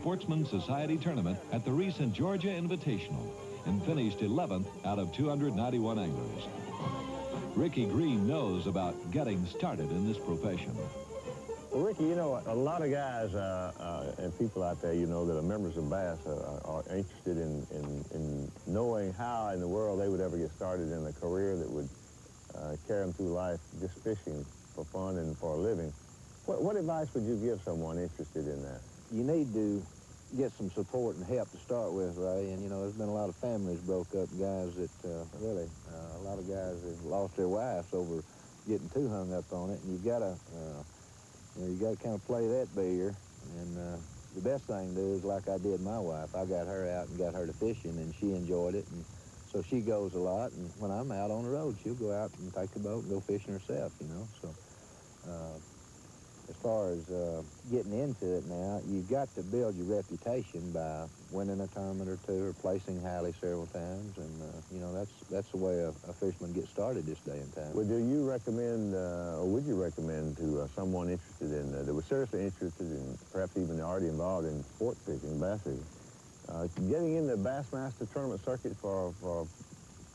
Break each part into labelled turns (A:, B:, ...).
A: Sportsman Society tournament at the recent Georgia Invitational and finished 11th out of 291 anglers. Ricky Green knows about getting started in this profession.
B: Well, Ricky, you know, a lot of guys and people out there, you know, that are members of Bass are interested in knowing how in the world they would ever get started in a career that would carry them through life just fishing for fun and for a living. What advice would you give someone interested in that?
C: You need to get some support and help to start with, Ray. And, you know, there's been a lot of families broke up, guys that really, a lot of guys have lost their wives over getting too hung up on it. And you've got to, you know, you got to kind of play that beer. And the best thing to do is like I did my wife. I got her out and got her to fishing, and she enjoyed it. And so she goes a lot. And when I'm out on the road, she'll go out and take the boat and go fishing herself, you know. So as far as getting into it now, you've got to build your reputation by winning a tournament or two or placing highly several times. And, you know, that's the way a fisherman gets started this day and time.
B: Well, do you recommend, or would you recommend to someone interested in, that was seriously interested in, perhaps even already involved in sport fishing, bass fishing, getting into the Bassmaster tournament circuit for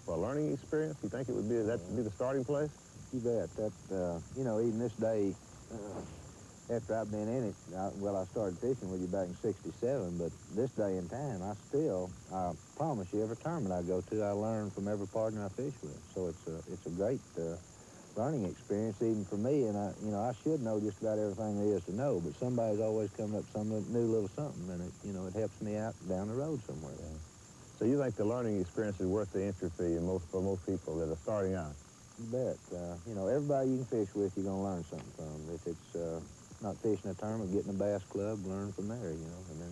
B: a learning experience? You think it would be, that would be the starting place?
C: You bet. That, you know, even this day, after I've been in it, I started fishing with you back in '67, but this day and time, I promise you, every tournament I go to, I learn from every partner I fish with. So it's a great learning experience even for me, and I should know just about everything there is to know, but somebody's always coming up with some new little something, and it helps me out down the road somewhere.
B: Yeah. So you think the learning experience is worth the entry fee for most people that are starting out?
C: You bet. You know, everybody you can fish with, you're going to learn something from. If it's not fishing a tournament, getting a bass club, learn from there, you know. And then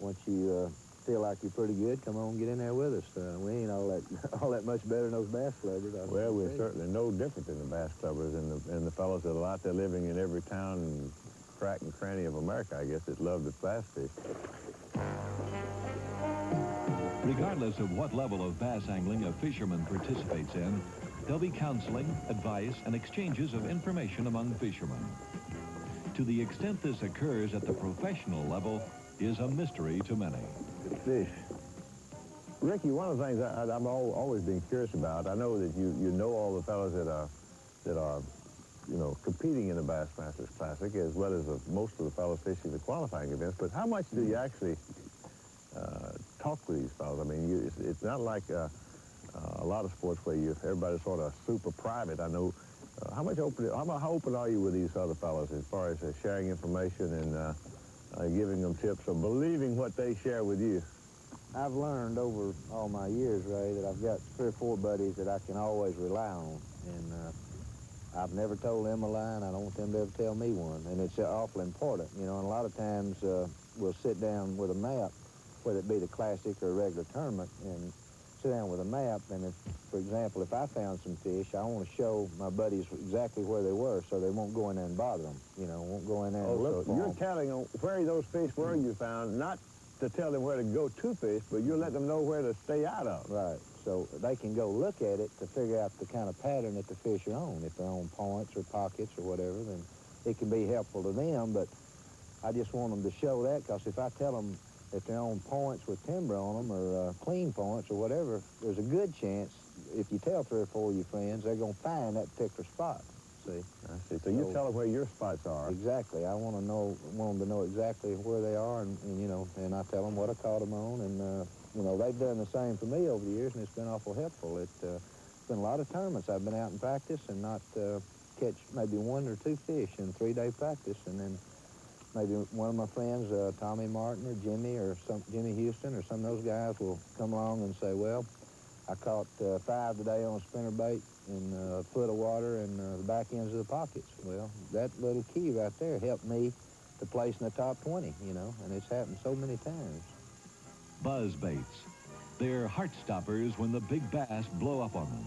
C: once you feel like you're pretty good, come on, get in there with us. We ain't all that much better than those bass clubbers.
B: Well, we're certainly no different than the bass clubbers and the fellows that are out there living in every town and crack and cranny of America, I guess, that love to bass fish.
A: Regardless of what level of bass angling a fisherman participates in, there'll be counseling, advice, and exchanges of information among fishermen. To the extent this occurs at the professional level is a mystery to many.
B: Fish. Ricky, one of the things I've always been curious about, I know that you know all the fellows that are you know, competing in the Bassmasters Classic, as well as most of the fellows fishing the qualifying events, but how much do you actually talk with these fellows? I mean, it's not like a lot of sports where everybody's sort of super private. I know. How open are you with these other fellows as far as sharing information and giving them tips or believing what they share with you?
C: I've learned over all my years, Ray, that I've got 3 or 4 buddies that I can always rely on, and I've never told them a lie, and I don't want them to ever tell me one, and it's awfully important, you know. And a lot of times we'll sit down with a map, whether it be the Classic or a regular tournament, and sit down with a map, and if, for example, if I found some fish, I want to show my buddies exactly where they were so they won't go in there and bother them, you know, won't go in there and look for them.
B: You're telling them where those fish were you found, not to tell them where to go to fish, but you're letting them know where to stay out of.
C: Right, so they can go look at it to figure out the kind of pattern that the fish are on. If they're on points or pockets or whatever, then it can be helpful to them, but I just want them to show that, because if I tell them if they're on points with timber on them or clean points or whatever, there's a good chance if you tell 3 or 4 of your friends, they're going to find that particular spot. See?
B: I see. So you tell them where your spots are.
C: Exactly. I want them to know exactly where they are, and you know, and I tell them what I caught them on, and you know, they've done the same for me over the years, and it's been awful helpful. It's been a lot of tournaments I've been out in practice and not catch maybe 1 or 2 fish in 3-day practice, and then maybe one of my friends, Tommy Martin or Jimmy Houston or some of those guys will come along and say, well, I caught 5 today on a spinnerbait in a foot of water and the back ends of the pockets. Well, that little key right there helped me to place in the top 20, you know, and it's happened so many times.
A: Buzz baits. They're heart stoppers when the big bass blow up on them.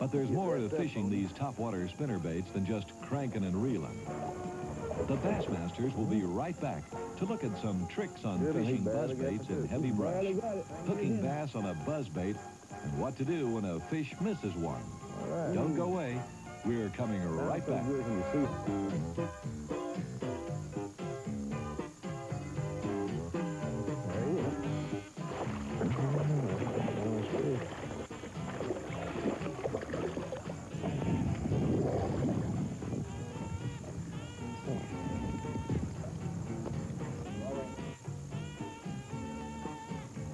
A: But there's more to fishing these topwater spinnerbaits than just cranking and reeling. The Bassmasters will be right back to look at some tricks on fishing buzzbaits in heavy brush, hooking bass on a buzzbait, and what to do when a fish misses one. Don't go away. We're coming right back.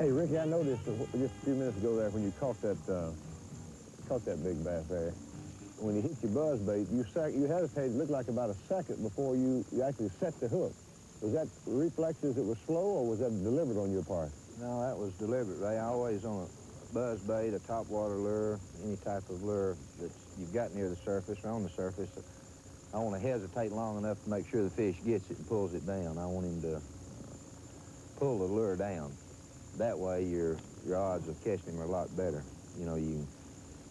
B: Hey, Ricky, I noticed just a few minutes ago there when you caught that big bass there, when you hit your buzz bait, you hesitated, looked like about a second before you actually set the hook. Was that reflexes that was slow, or was that deliberate on your part?
C: No, that was deliberate, Ray. I always on a buzz bait, a topwater lure, any type of lure that you've got near the surface or on the surface, I want to hesitate long enough to make sure the fish gets it and pulls it down. I want him to pull the lure down. That way, your odds of catching him are a lot better. You know, if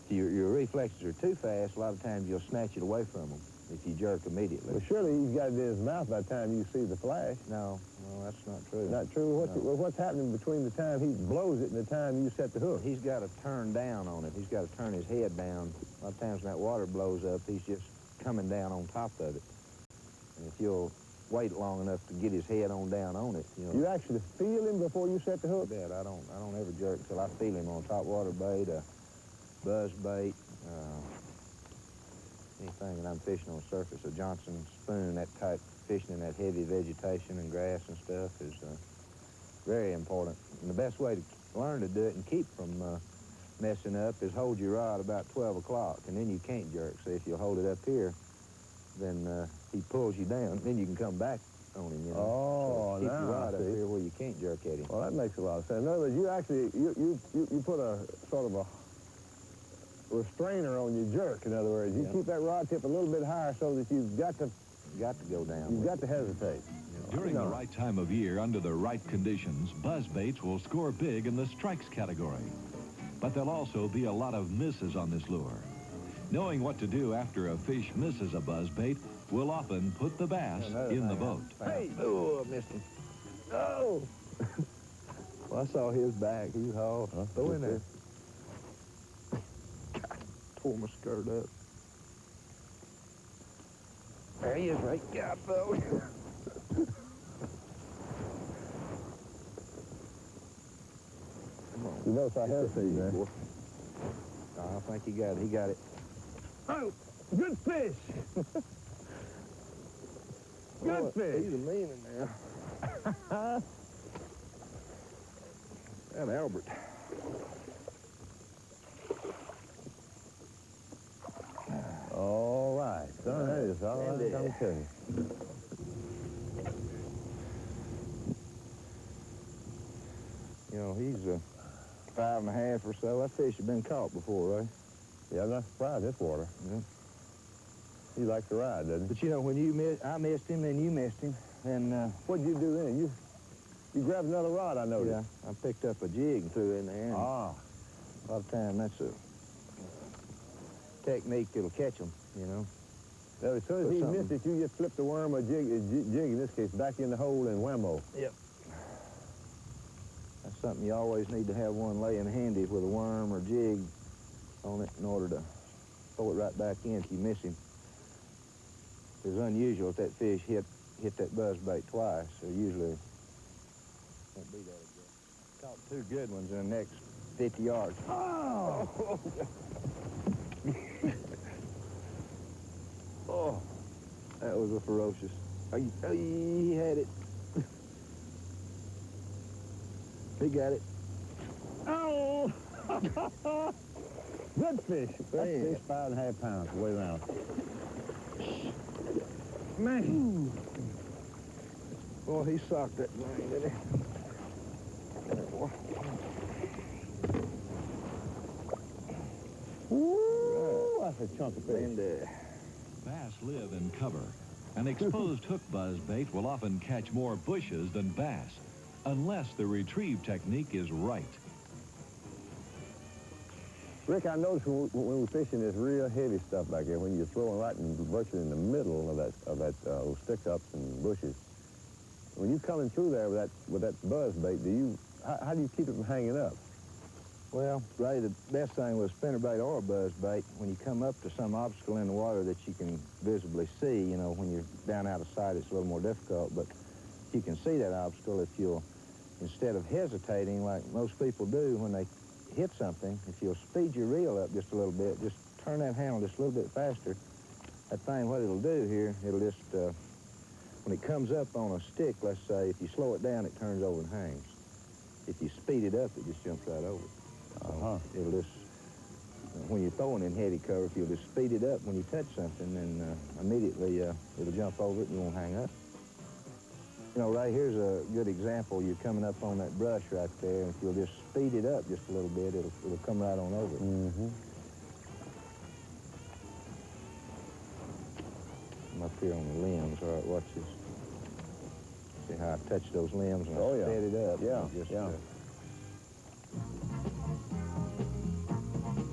C: your reflexes are too fast, a lot of times you'll snatch it away from him if you jerk immediately.
B: Well, surely he's got it in his mouth by the time you see the flash.
C: No, that's not true.
B: Not true? What's happening between the time he blows it and the time you set the hook?
C: He's got to turn down on it. He's got to turn his head down. A lot of times when that water blows up, he's just coming down on top of it. And if you'll wait long enough to get his head on down on it, you know.
B: You actually feel him before you set the hook?
C: I bet. I don't ever jerk until I feel him on top water bait, a buzz bait, anything that I'm fishing on the surface. A Johnson spoon, that type, fishing in that heavy vegetation and grass and stuff is very important. And the best way to learn to do it and keep from messing up is hold your rod about 12 o'clock, and then you can't jerk. So if you hold it up here, then he pulls you down, then you can come back on him, you know.
B: Oh,
C: so keep your rod
B: I
C: up
B: see.
C: here where you can't jerk at him.
B: Well, that makes a lot of sense. In other words, you actually, you put a sort of a restrainer on your jerk, in other words. You keep that rod tip a little bit higher so that you've got to
C: go down.
B: You've got to hesitate.
A: During the right time of year, under the right conditions, buzz baits will score big in the strikes category. But there'll also be a lot of misses on this lure. Knowing what to do after a fish misses a buzz bait will often put the bass in the boat.
C: Hey! Oh, I missed him. Oh! Well, I saw his back. He was all throw in there. God, tore my skirt up. There he is, right? God, fella.
B: You notice I hesitated there.
C: I think he got it. He got it.
B: Oh, good fish. Good fish.
C: He's a mean one now. And Albert.
B: All right, son, that is all I'm going to tell you.
C: You know, he's 5.5 or so. That fish has been caught before, right?
B: Yeah, I'm not surprised this water.
C: Yeah.
B: He likes to ride, doesn't he?
C: But you know, when I missed him, then you missed him, and
B: what'd you do then? You grabbed another rod, I noticed.
C: Yeah, I picked up a jig and threw it in there.
B: Ah.
C: A lot of time, that's a technique that'll catch them, you know.
B: Now, as soon as he missed it, you just flipped the worm or jig, in this case, back in the hole and whammo.
C: Yep. That's something you always need to have one laying handy with a worm or jig on it in order to throw it right back in if you miss him. It's unusual if that fish hit that buzz bait twice, so usually won't be that again. Caught 2 good ones in the next 50 yards. Oh! Oh, that was a ferocious. He had it. He got it.
B: Oh! Good fish. That fish, 5.5 pounds, way around. Man.
C: Boy, he socked that thing, didn't he?
B: Woo! That's a chunk of fish.
C: And,
A: Bass live in cover. An exposed hook buzz bait will often catch more bushes than bass, unless the retrieve technique is right.
B: Rick, I noticed when we're fishing this real heavy stuff back here, when you're throwing right virtually in the middle of those stick-ups and bushes, when you're coming through there with that buzz bait, how do you keep it from hanging up?
C: well, Ray, the best thing with a spinnerbait or a buzz bait, when you come up to some obstacle in the water that you can visibly see, you know, when you're down out of sight, it's a little more difficult, but you can see that obstacle if you'll, instead of hesitating like most people do when they hit something, if you'll speed your reel up just a little bit, just turn that handle just a little bit faster, that thing, what it'll do here, it'll just, when it comes up on a stick, let's say, if you slow it down, it turns over and hangs. if you speed it up, it just jumps right over.
B: Uh-huh.
C: It'll just, when you're throwing in heady cover, if you'll just speed it up when you touch something, then immediately it'll jump over it and you won't hang up. You know, right here's a good example. You're coming up on that brush right there, and if you'll just speed it up just a little bit, it'll come right on over it.
B: Mm-hmm.
C: I'm up here on the limbs. All right, watch this. See how I touch those limbs and I sped it up?
B: Yeah,
C: Just,
B: yeah.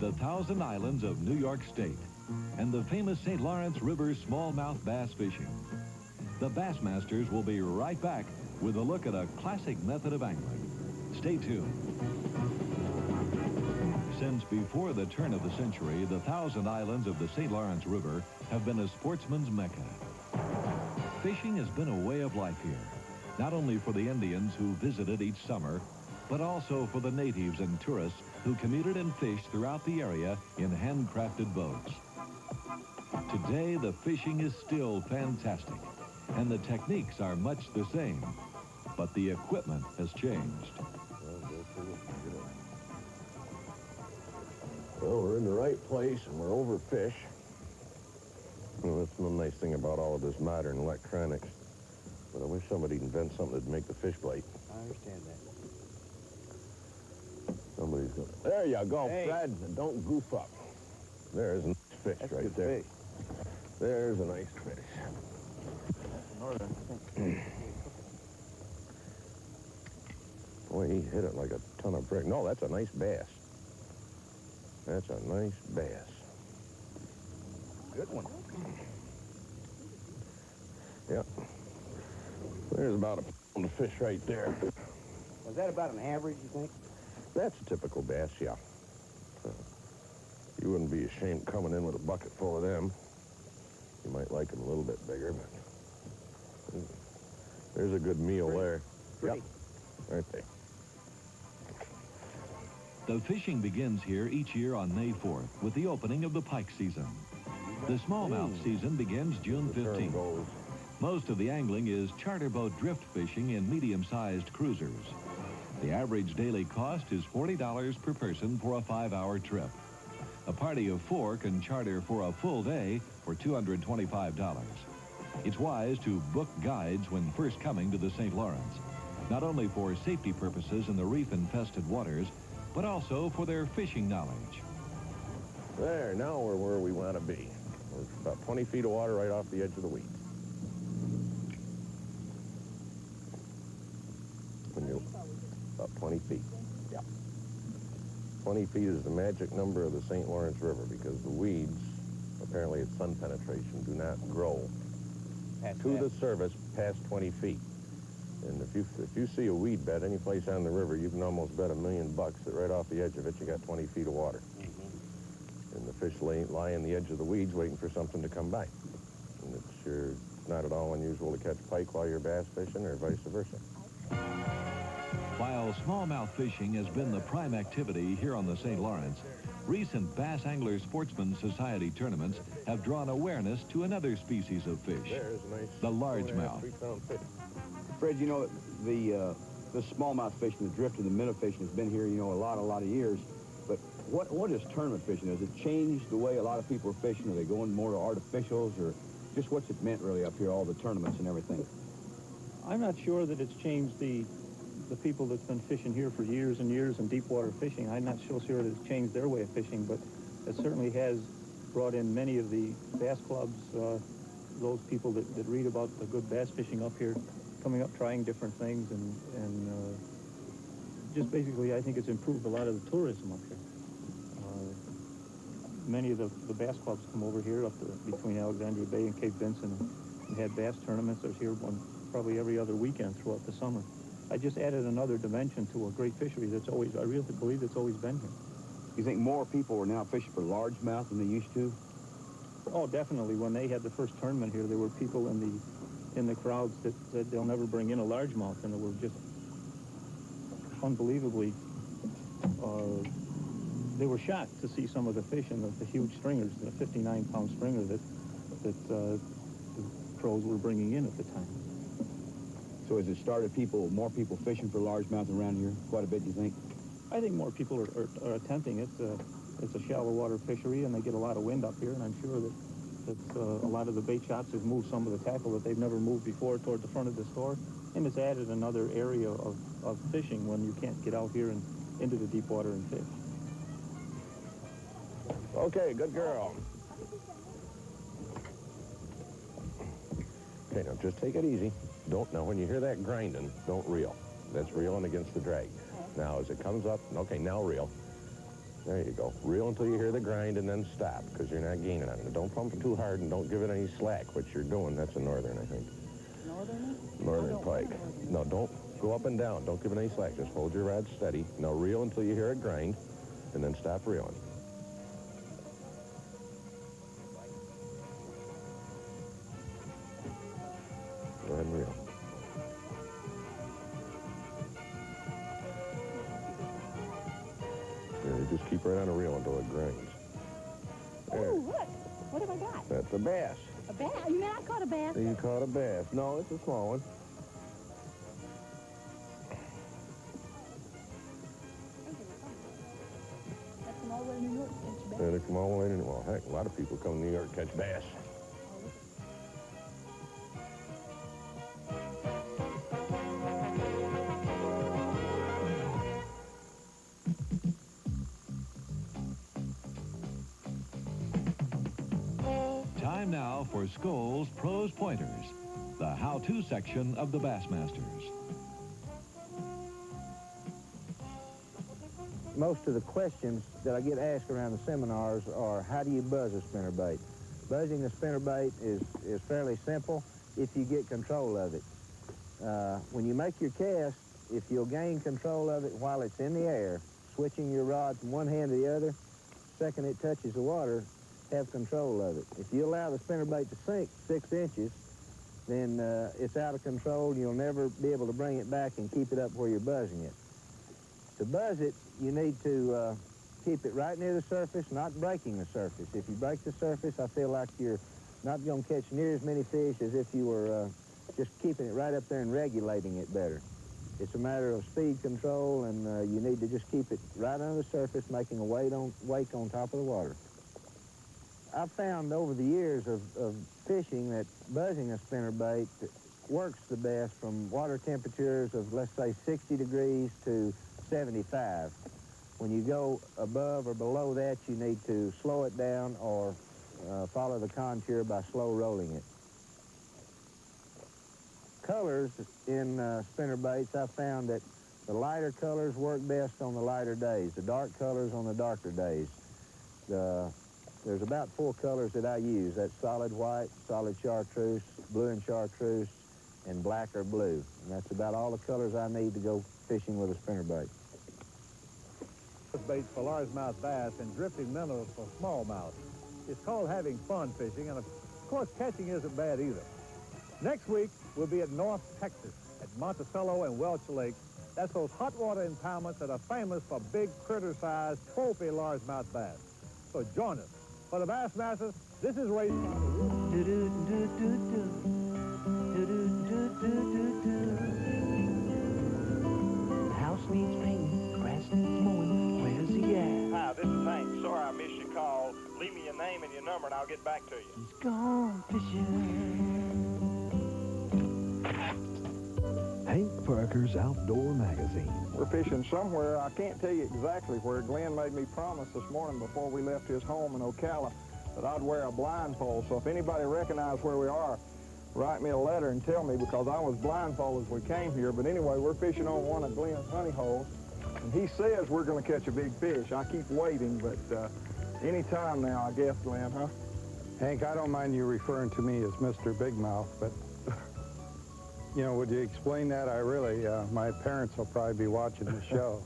A: The Thousand Islands of New York State and the famous St. Lawrence River smallmouth bass fishing. The Bassmasters will be right back with a look at a classic method of angling. Stay tuned. Since before the turn of the century, the Thousand Islands of the St. Lawrence River have been a sportsman's mecca. Fishing has been a way of life here, not only for the Indians who visited each summer, but also for the natives and tourists who commuted and fished throughout the area in handcrafted boats. Today, the fishing is still fantastic, and the techniques are much the same, but the equipment has changed.
B: Well, we're in the right place, and we're overfished. Well, that's one nice thing about all of this modern electronics. But I wish somebody'd invent something that'd make the fish bite.
C: I understand that.
B: Somebody's going to... There you go,
C: Hey.
B: Fred. Don't goof up. There's a nice fish
C: That's
B: right
C: good
B: there.
C: fish.
B: There's a nice fish. Boy, he hit it like a ton of brick. No, that's a nice bass. That's a nice bass.
C: Good one.
B: Yep. There's about a pound of fish right there.
C: Was that about an average, you think?
B: That's a typical bass, yeah. You wouldn't be ashamed coming in with a bucket full of them. You might like them a little bit bigger, but there's a good meal there.
C: Pretty.
B: Yep, right there.
A: The fishing begins here each year on May 4th with the opening of the pike season. The smallmouth season begins June
B: The term
A: 15th.
B: goes.
A: Most of the angling is charter boat drift fishing in medium-sized cruisers. The average daily cost is $40 per person for a 5-hour trip. A party of 4 can charter for a full day for $225. It's wise to book guides when first coming to the St. Lawrence, not only for safety purposes in the reef-infested waters, but also for their fishing knowledge.
B: There, now we're where we want to be. We're about 20 feet of water right off the edge of the weeds. When you're about 20 feet. Yeah. 20 feet is the magic number of the St. Lawrence River because the weeds, apparently at sun penetration, do not grow to the surface past 20 feet. And if you see a weed bed any place on the river, you can almost bet $1 million that right off the edge of it, you got 20 feet of water. And the fish lie on the edge of the weeds waiting for something to come by. And it's not at all unusual to catch pike while you're bass fishing or vice versa.
A: While smallmouth fishing has been the prime activity here on the St. Lawrence, recent Bass Angler Sportsman Society tournaments have drawn awareness to another species of fish,
B: There's a nice
A: the largemouth.
B: 3-pound fish.
D: Fred, you know, the smallmouth fishing, the drift and the minnow fishing has been here, you know, a lot of years. But what is tournament fishing? Has it changed the way a lot of people are fishing? Are they going more to artificials, or just what's it meant really up here, all the tournaments and everything?
E: I'm not sure that it's changed the people that's been fishing here for years and years in deep water fishing. I'm not so sure that it's changed their way of fishing, but it certainly has brought in many of the bass clubs, those people that read about the good bass fishing up here, coming up, trying different things, and just basically, I think it's improved a lot of the tourism up here. Many of the bass clubs come over here up between Alexandria Bay and Cape Vincent and had bass tournaments. There's here one probably every other weekend throughout the summer. I just added another dimension to a great fishery that's always, I really believe it's always been here.
D: You think more people are now fishing for largemouth than they used to?
E: Oh, definitely. When they had the first tournament here, there were people in the crowds that said they'll never bring in a largemouth, and they were just unbelievably, they were shocked to see some of the fish and the huge stringers, the 59-pound stringer that the pros were bringing in at the time.
D: So has it started more people fishing for largemouth around here? Quite a bit, you think?
E: I think more people are attempting it. It's a shallow water fishery, and they get a lot of wind up here, and I'm sure that a lot of the bait shops have moved some of the tackle that they've never moved before toward the front of the store, and it's added another area of fishing when you can't get out here and into the deep water and fish.
B: Okay, good girl. Okay, now just take it easy. Now when you hear that grinding, don't reel. That's reeling against the drag. Now as it comes up, okay, now reel. There you go. Reel until you hear the grind and then stop, because you're not gaining on it. Don't pump it too hard and don't give it any slack, which you're doing. That's a northern, I think.
F: Northern?
B: Northern pike. No, don't go up and down. Don't give it any slack. Just hold your rod steady. Now reel until you hear it grind, and then stop reeling. Go ahead and reel. Yeah, you just keep right on a reel until it grinds. There.
F: Oh, look. What have I got?
B: That's a bass.
F: A bass? You mean I caught a bass?
B: You caught a bass. No, it's a small one.
F: That's from all the way to New York to catch a bass.
B: Yeah, they come all the way to, well, heck, a lot of people come to New York to catch bass.
A: Time now for Scholl's Pros Pointers, the how-to section of the Bassmasters.
C: Most of the questions that I get asked around the seminars are, how do you buzz a spinnerbait? Buzzing a spinnerbait is fairly simple if you get control of it. When you make your cast, if you'll gain control of it while it's in the air, switching your rod from one hand to the other, second it touches the water, have control of it. If you allow the spinnerbait to sink 6 inches, then it's out of control. You'll never be able to bring it back and keep it up where you're buzzing it. To buzz it, you need to keep it right near the surface, not breaking the surface. If you break the surface, I feel like you're not going to catch near as many fish as if you were just keeping it right up there and regulating it better. It's a matter of speed control, and you need to just keep it right under the surface, making a wake on top of the water. I've found over the years of fishing that buzzing a spinnerbait works the best from water temperatures of, let's say, 60 degrees to 75. When you go above or below that, you need to slow it down or follow the contour by slow rolling it. Colors in spinnerbaits, I've found that the lighter colors work best on the lighter days, the dark colors on the darker days. There's about 4 colors that I use. That's solid white, solid chartreuse, blue and chartreuse, and black or blue. And that's about all the colors I need to go fishing with a spinnerbait.
G: Baits for largemouth bass and drifting minnows for smallmouth. It's called having fun fishing, and of course catching isn't bad either. Next week, we'll be at North Texas, at Monticello and Welch Lakes. That's those hot water impoundments that are famous for big critter-sized trophy largemouth bass. So join us. For the Bassmasters, this is Ray.
H: The house needs painting, grass needs mowing. Where's he at?
I: Hi, this is Hank. Sorry I missed your call. Leave me your name and your number, and I'll get back to you.
H: He's gone fishing.
A: Hank Parker's Outdoor Magazine.
I: We're fishing somewhere. I can't tell you exactly where. Glenn made me promise this morning before we left his home in Ocala that I'd wear a blindfold. So if anybody recognizes where we are, write me a letter and tell me, because I was blindfolded as we came here. But anyway, we're fishing on one of Glenn's honey holes, and he says we're going to catch a big fish. I keep waiting, but any time now, I guess, Glenn, huh?
J: Hank, I don't mind you referring to me as Mr. Big Mouth, but you know, would you explain that? I really, my parents will probably be watching the show.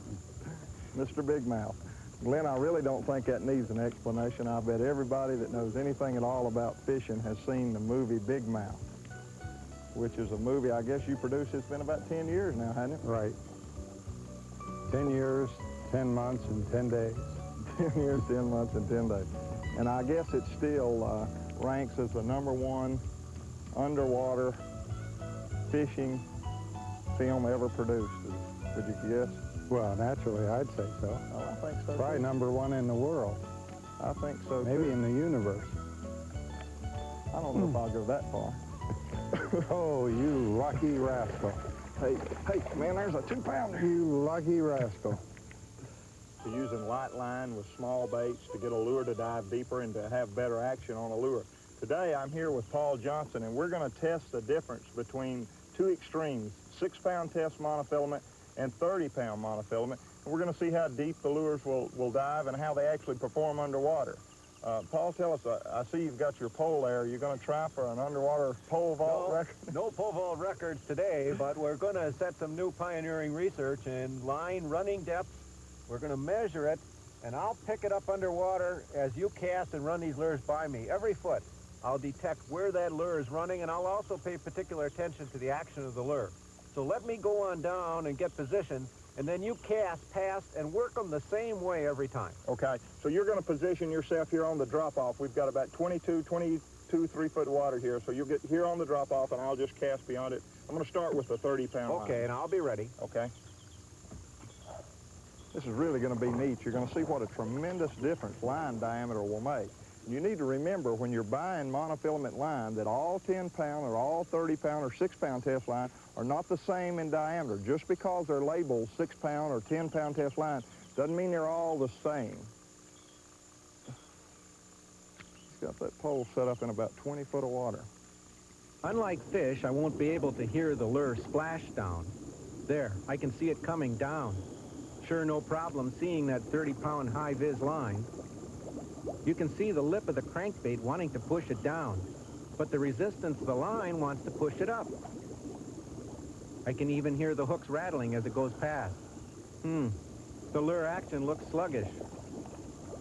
I: Mr. Big Mouth. Glenn, I really don't think that needs an explanation. I bet everybody that knows anything at all about fishing has seen the movie Big Mouth, which is a movie I guess you produced. It's been about 10 years now, hasn't it?
J: Right. 10 years, 10 months, and 10 days.
I: 10 years, 10 months, and 10 days. And I guess it still ranks as the #1 underwater fishing film ever produced. Would you guess?
J: Well, naturally, I'd say so.
I: Oh, I think so,
J: Probably
I: too.
J: #1 in the world.
I: I think so,
J: Maybe
I: too.
J: in the universe.
I: I don't know if I'll go that far.
J: Oh, you lucky rascal.
I: Hey, man, there's a 2-pounder.
J: You lucky rascal.
I: Using light line with small baits to get a lure to dive deeper and to have better action on a lure. Today, I'm here with Paul Johnson, and we're going to test the difference between two extremes, 6-pound test monofilament and 30-pound monofilament. And we're going to see how deep the lures will dive and how they actually perform underwater. Paul, tell us, I see you've got your pole there. You're going to try for an underwater pole vault record?
K: No pole vault records today, but we're going to set some new pioneering research in line running depth. We're going to measure it, and I'll pick it up underwater as you cast and run these lures by me. Every foot, I'll detect where that lure is running, and I'll also pay particular attention to the action of the lure. So let me go on down and get positioned, and then you cast, pass, and work them the same way every time.
I: Okay, so you're going to position yourself here on the drop-off. We've got about 22, 3-foot water here, so you'll get here on the drop-off, and I'll just cast beyond it. I'm going to start with the 30-pound line.
K: Okay, and I'll be ready.
I: Okay. This is really going to be neat. You're going to see what a tremendous difference line diameter will make. You need to remember when you're buying monofilament line that all 10-pound or all 30-pound or 6-pound test line are not the same in diameter. Just because they're labeled 6-pound or 10-pound test line doesn't mean they're all the same. He's got that pole set up in about 20 foot of water.
K: Unlike fish, I won't be able to hear the lure splash down. There, I can see it coming down. Sure, no problem seeing that 30-pound high-vis line. You can see the lip of the crankbait wanting to push it down, but the resistance of the line wants to push it up. I can even hear the hooks rattling as it goes past. The lure action looks sluggish.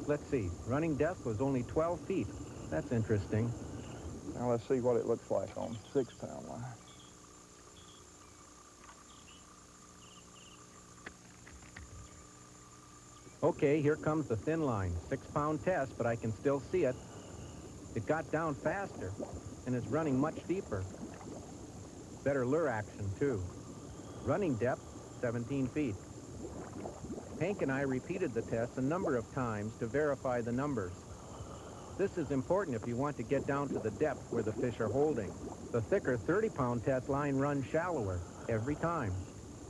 K: Let's see, running depth was only 12 feet. That's interesting.
I: Now let's see what it looks like on 6-pound line.
K: Okay, here comes the thin line. 6-pound test, but I can still see it. It got down faster, and it's running much deeper. Better lure action, too. Running depth, 17 feet. Hank and I repeated the test a number of times to verify the numbers. This is important if you want to get down to the depth where the fish are holding. The thicker 30-pound test line runs shallower every time.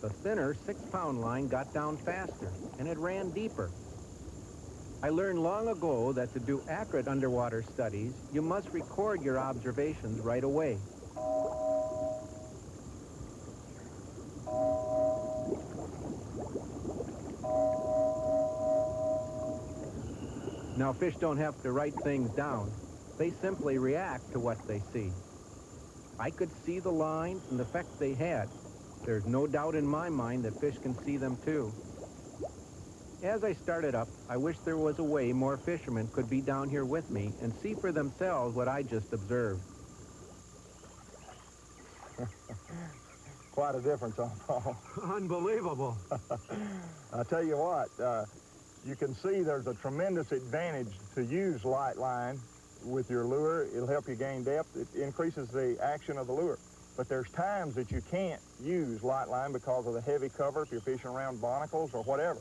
K: The thinner 6-pound line got down faster, and it ran deeper. I learned long ago that to do accurate underwater studies, you must record your observations right away. Now, fish don't have to write things down. They simply react to what they see. I could see the lines and the effect they had. There's no doubt in my mind that fish can see them too. As I started up, I wish there was a way more fishermen could be down here with me and see for themselves what I just observed.
I: Quite a difference on Paul.
K: Unbelievable.
I: I tell you what, you can see there's a tremendous advantage to use light line with your lure. It'll help you gain depth. It increases the action of the lure. But there's times that you can't use light line because of the heavy cover if you're fishing around barnacles or whatever.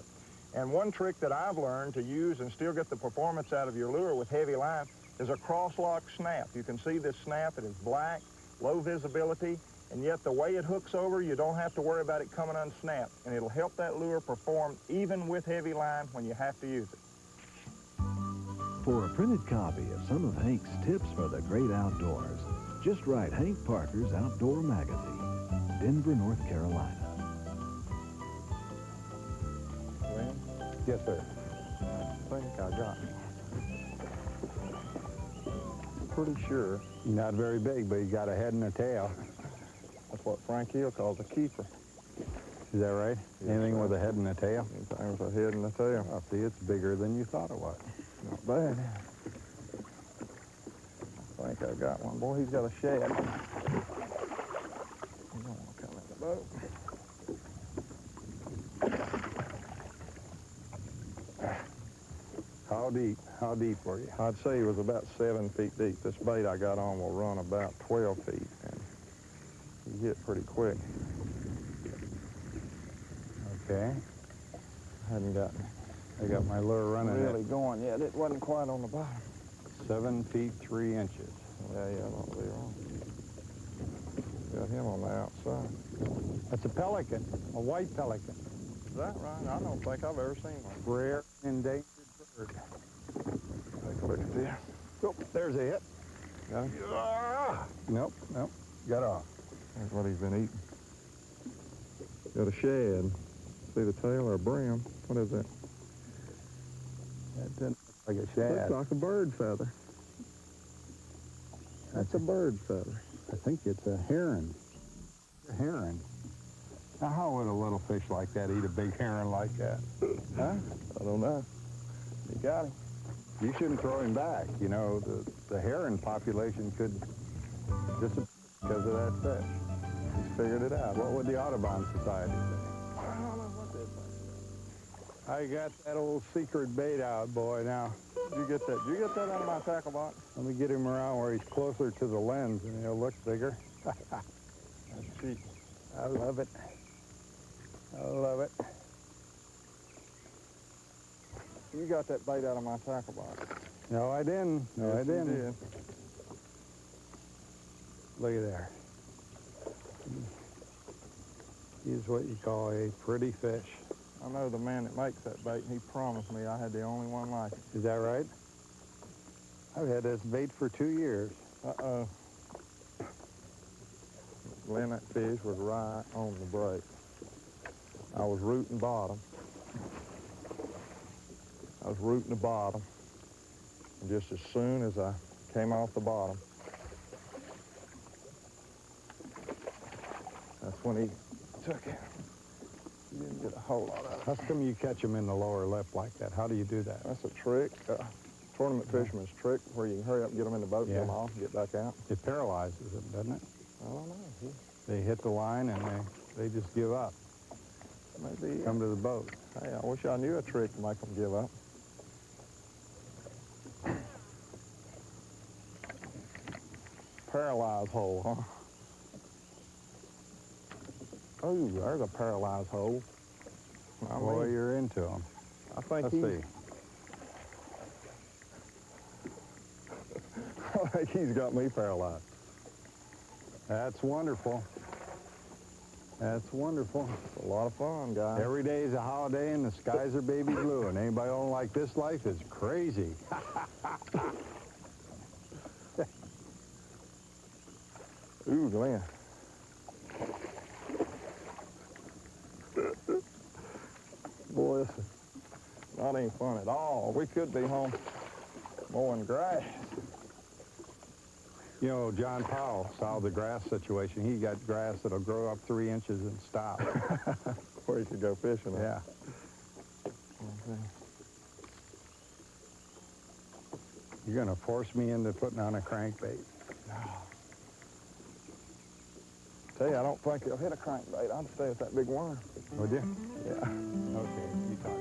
I: And one trick that I've learned to use and still get the performance out of your lure with heavy line is a crosslock snap. You can see this snap. It is black, low visibility, and yet the way it hooks over, you don't have to worry about it coming unsnapped. And it'll help that lure perform even with heavy line when you have to use it.
A: For a printed copy of some of Hank's tips for the great outdoors, just write Hank Parker's Outdoor Magazine, Denver, North Carolina.
I: Glenn?
J: Yes, sir.
I: I think I got it. Pretty sure.
J: Not very big, but he's got a head and a tail.
I: That's what Frank Hill calls a keeper.
J: Is that right?
I: Yes,
J: Anything
I: sir.
J: with a head and a tail?
I: Anything with a head and a tail.
J: I see it's bigger than you thought it was.
I: Not bad. I think I got one. Boy, he's got a shad. You don't want to come in the boat.
J: How deep? How deep were you?
I: I'd say he was about 7 feet deep. This bait I got on will run about 12 feet, and he hit pretty quick.
J: Okay.
I: Hadn't gotten
J: I got my lure running
I: really going yet. It wasn't quite on the bottom.
J: at 7 feet 3 inches.
I: Yeah, I'm not be wrong. Got him on the outside.
J: That's a pelican, a white pelican.
I: Is that right? I don't think I've ever seen one.
J: Rare, endangered bird.
I: Take a look at this.
J: Oh, there's a hit.
I: Got him?
J: Nope, nope. Got off.
I: That's what he's been eating. Got a shad. See the tail or a brim? What is that?
J: That doesn't look like a shad.
I: Looks like a bird feather. That's a bird feather.
J: I think it's a heron. A heron. Now, how would a little fish like that eat a big heron like that? Huh?
I: I don't know. You got him.
J: You shouldn't throw him back. You know, the heron population could disappear because of that fish. He's figured it out. What would the Audubon Society say?
I: I don't know what they'd think.
J: I got that old secret bait out, boy, now.
I: Did you get that out of my tackle box?
J: Let me get him around where he's closer to the lens and he'll look bigger.
I: That's cheap.
J: I love it. I love it.
I: You got that bait out of my tackle box.
J: No, I didn't. No,
I: Yes,
J: I
I: you
J: didn't.
I: did.
J: Look at there. He's what you call a pretty fish.
I: I know the man that makes that bait, and he promised me I had the only one like it.
J: Is that right? I've had this bait for 2 years.
I: Uh-oh. Glenn, that fish was right on the break. I was rooting bottom. And just as soon as I came off the bottom, that's when he took it. He didn't get a whole lot of it.
J: How come you catch them in the lower lip like that? How do you do that?
I: That's a trick, tournament fisherman's trick, where you can hurry up and get them in the boat, get them off, and get back out.
J: It paralyzes them, doesn't it?
I: I don't know.
J: They hit the line and they just give up.
I: Maybe.
J: Come to the boat.
I: Hey, I wish I knew a trick to make them give up. Paralyzed hole, huh? Oh, there's a paralyzed hole.
J: Boy, you're into them.
I: I think
J: Let's see.
I: I think he's got me paralyzed.
J: That's wonderful. That's wonderful.
I: It's a lot of fun, guys.
J: Every day is a holiday and the skies are baby blue, and anybody don't like this life is crazy.
I: Ooh, Glenn. Boy, this is not any fun at all. We could be home mowing grass.
J: You know, John Powell solved the grass situation. He got grass that'll grow up 3 inches and stop.
I: Where you could go fishing.
J: Yeah.
I: Okay.
J: You're going to force me into putting on a crankbait.
I: Tell you, I don't think he'll hit a crankbait. I'd stay with that big worm.
J: Would you?
I: Yeah.
J: Okay, you talk.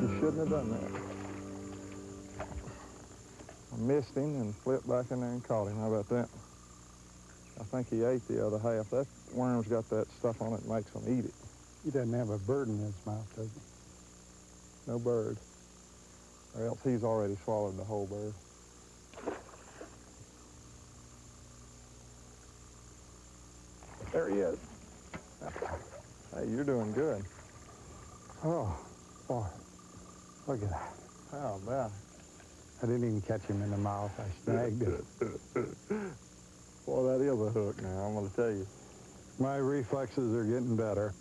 I: You shouldn't have done that. I missed him and flipped back in there and caught him. How about that? I think he ate the other half. That worm's got that stuff on it that makes him eat it.
J: He doesn't have a bird in his mouth, does he?
I: No bird. Or else he's already swallowed the whole bird. There he is. Hey, you're doing good.
J: Oh, boy. Look at that.
I: How about it?
J: I didn't even catch him in the mouth. I snagged it.
I: Boy, that is a hook now, I'm going to tell you.
J: My reflexes are getting better.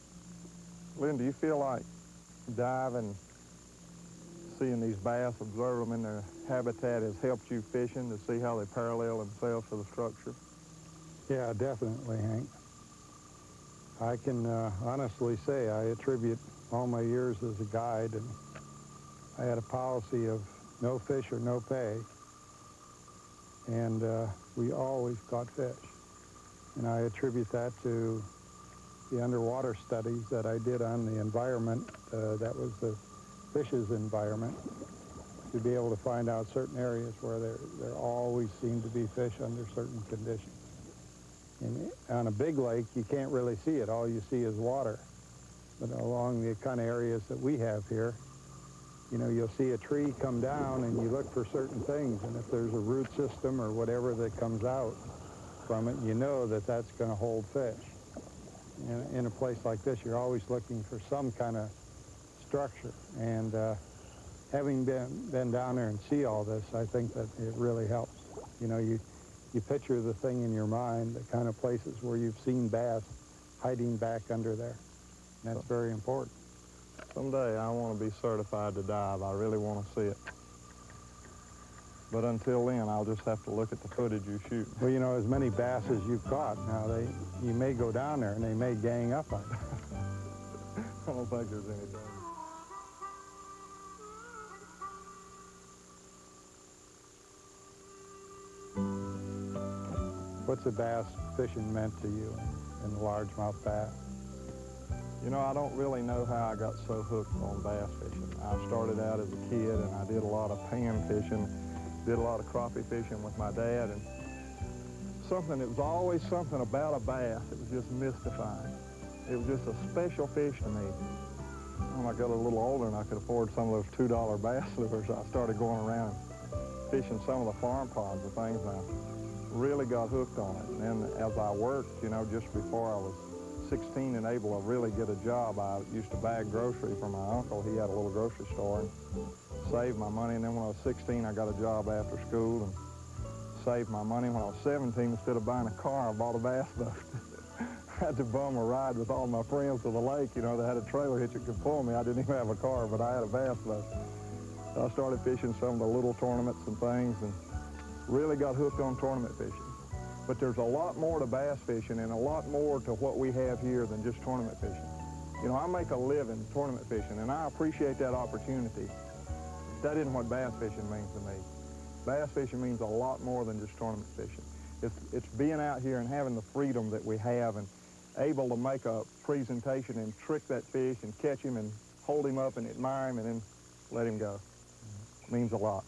I: Lynn, do you feel like diving, seeing these bass, observe them in their habitat has helped you fishing to see how they parallel themselves to the structure?
J: Yeah, definitely, Hank. I can honestly say I attribute all my years as a guide, and I had a policy of no fish or no pay, and we always caught fish. And I attribute that to the underwater studies that I did on the environment, that was the fish's environment, to be able to find out certain areas where there always seem to be fish under certain conditions. And on a big lake, you can't really see it. All you see is water. But along the kind of areas that we have here, you know, you'll see a tree come down and you look for certain things, and if there's a root system or whatever that comes out from it, you know that that's going to hold fish. In a place like this, you're always looking for some kind of structure, and having been down there and see all this, I think that it really helps. You know, you picture the thing in your mind, the kind of places where you've seen bass hiding back under there, and that's very important.
I: Someday I want to be certified to dive. I really want to see it. But until then, I'll just have to look at the footage you shoot.
J: Well, you know, as many bass as you've caught, now you may go down there and they may gang up on you.
I: I don't think there's any danger.
J: What's a bass fishing meant to you in the largemouth bass?
I: You know, I don't really know how I got so hooked on bass fishing. I started out as a kid and I did a lot of pan fishing, did a lot of crappie fishing with my dad, and it was always something about a bass that was just mystifying. It was just a special fish to me. When I got a little older and I could afford some of those $2 bass lures, I started going around fishing some of the farm ponds and things, and I really got hooked on it. And then as I worked, you know, just before I was 16 and able to really get a job, I used to bag grocery for my uncle. He had a little grocery store, and saved my money. And then when I was 16, I got a job after school and saved my money. When I was 17, instead of buying a car, I bought a bass boat. I had to bum a ride with all my friends to the lake. You know, they had a trailer hitch that could pull me. I didn't even have a car, but I had a bass boat. I started fishing some of the little tournaments and things, and really got hooked on tournament fishing. But there's a lot more to bass fishing and a lot more to what we have here than just tournament fishing. You know, I make a living tournament fishing, and I appreciate that opportunity. That isn't what bass fishing means to me. Bass fishing means a lot more than just tournament fishing. It's being out here and having the freedom that we have and able to make a presentation and trick that fish and catch him and hold him up and admire him and then let him go. It means a lot.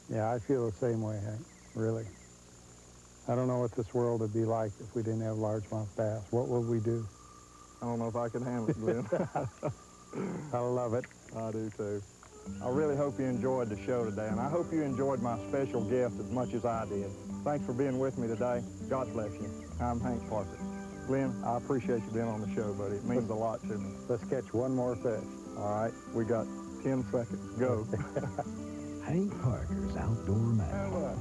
J: Yeah, I feel the same way, Hank, really. I don't know what this world would be like if we didn't have largemouth bass. What would we do?
I: I don't know if I can handle it, Glenn.
J: I love it.
I: I do, too. I really hope you enjoyed the show today, and I hope you enjoyed my special guest as much as I did. Thanks for being with me today. God bless you. I'm Hank Parker. Glenn, I appreciate you being on the show, buddy. It means a lot to me.
J: Let's catch one more fish.
I: All right, we got 10 seconds. Go.
A: Hank Parker's Outdoor Map.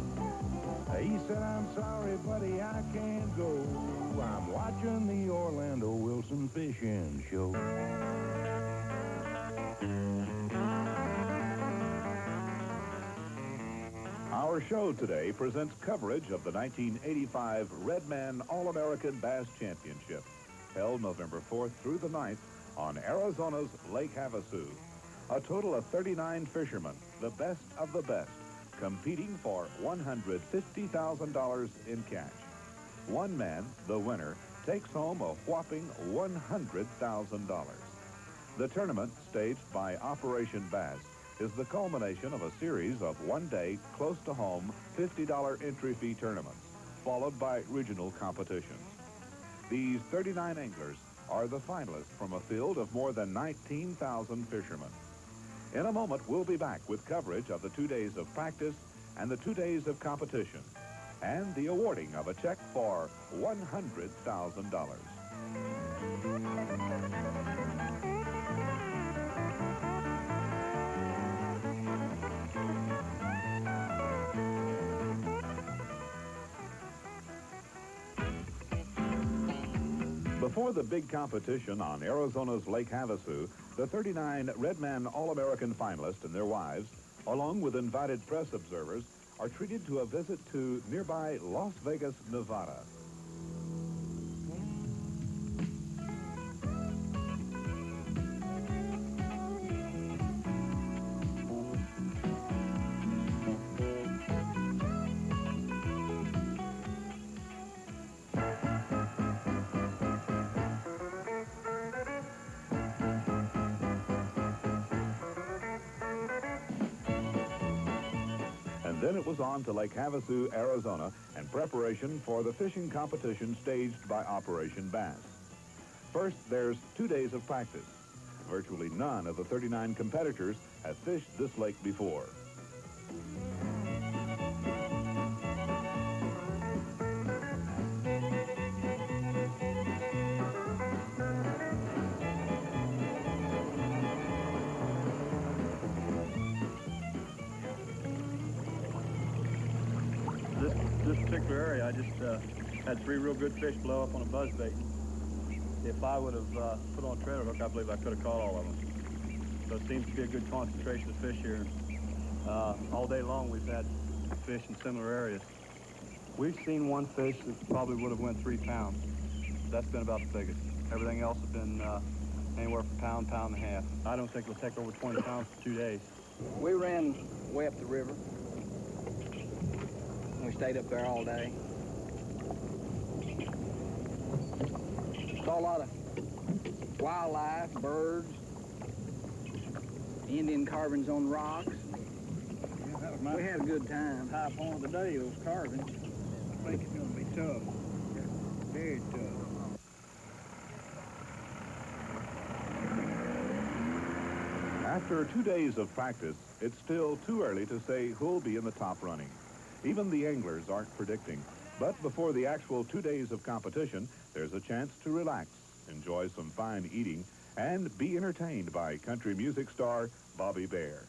L: He said, I'm sorry, buddy, I can't go. I'm watching the Orlando Wilson Fishing Show. Our show today presents coverage of the 1985 Redman All-American Bass Championship, held November 4th through the 9th on Arizona's Lake Havasu. A total of 39 fishermen, the best of the best, competing for $150,000 in cash. One man, the winner, takes home a whopping $100,000. The tournament, staged by Operation Bass, is the culmination of a series of one-day, close-to-home, $50 entry fee tournaments, followed by regional competitions. These 39 anglers are the finalists from a field of more than 19,000 fishermen. In a moment, we'll be back with coverage of the 2 days of practice and the 2 days of competition, and the awarding of a check for $100,000. Before the big competition on Arizona's Lake Havasu, the 39 Redman All-American finalists and their wives, along with invited press observers, are treated to a visit to nearby Las Vegas, Nevada. then it was on to Lake Havasu, Arizona, and preparation for the fishing competition staged by Operation Bass. First, there's 2 days of practice. Virtually none of the 39 competitors have fished this lake before.
E: This particular area, I just had 3 real good fish blow up on a buzzbait. If I would have put on a trailer hook, I believe I could have caught all of them. So it seems to be a good concentration of fish here. All day long we've had fish in similar areas. We've seen one fish that probably would have went 3 pounds. That's been about the biggest. Everything else has been anywhere from pound, pound and a half. I don't think it'll take over 20 pounds for 2 days.
M: We ran way up the river. We stayed up there all day. Saw a lot of wildlife, birds, Indian carvings on rocks. Yeah, we had a good time. High point of the day, those carvings. I think it's going to be tough. Very tough.
L: After 2 days of practice, it's still too early to say who'll be in the top running. Even the anglers aren't predicting. But before the actual 2 days of competition, there's a chance to relax, enjoy some fine eating, and be entertained by country music star Bobby Bear.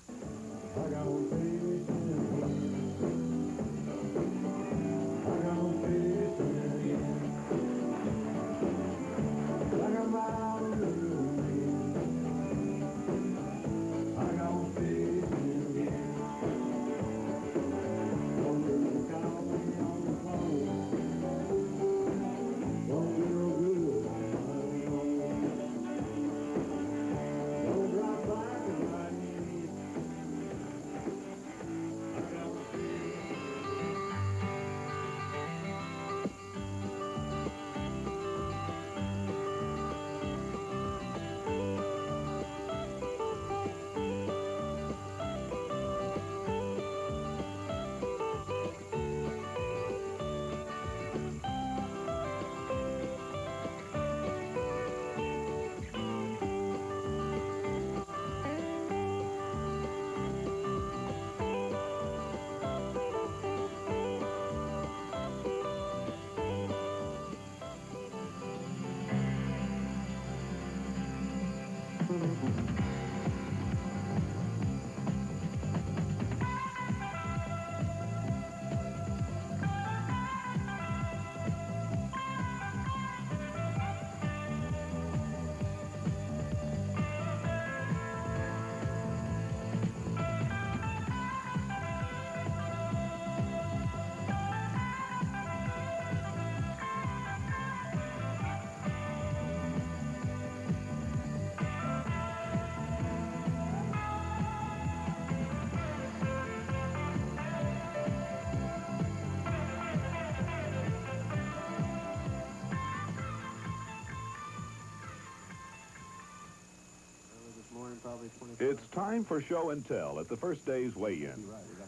L: It's time for show and tell at the first day's weigh-in.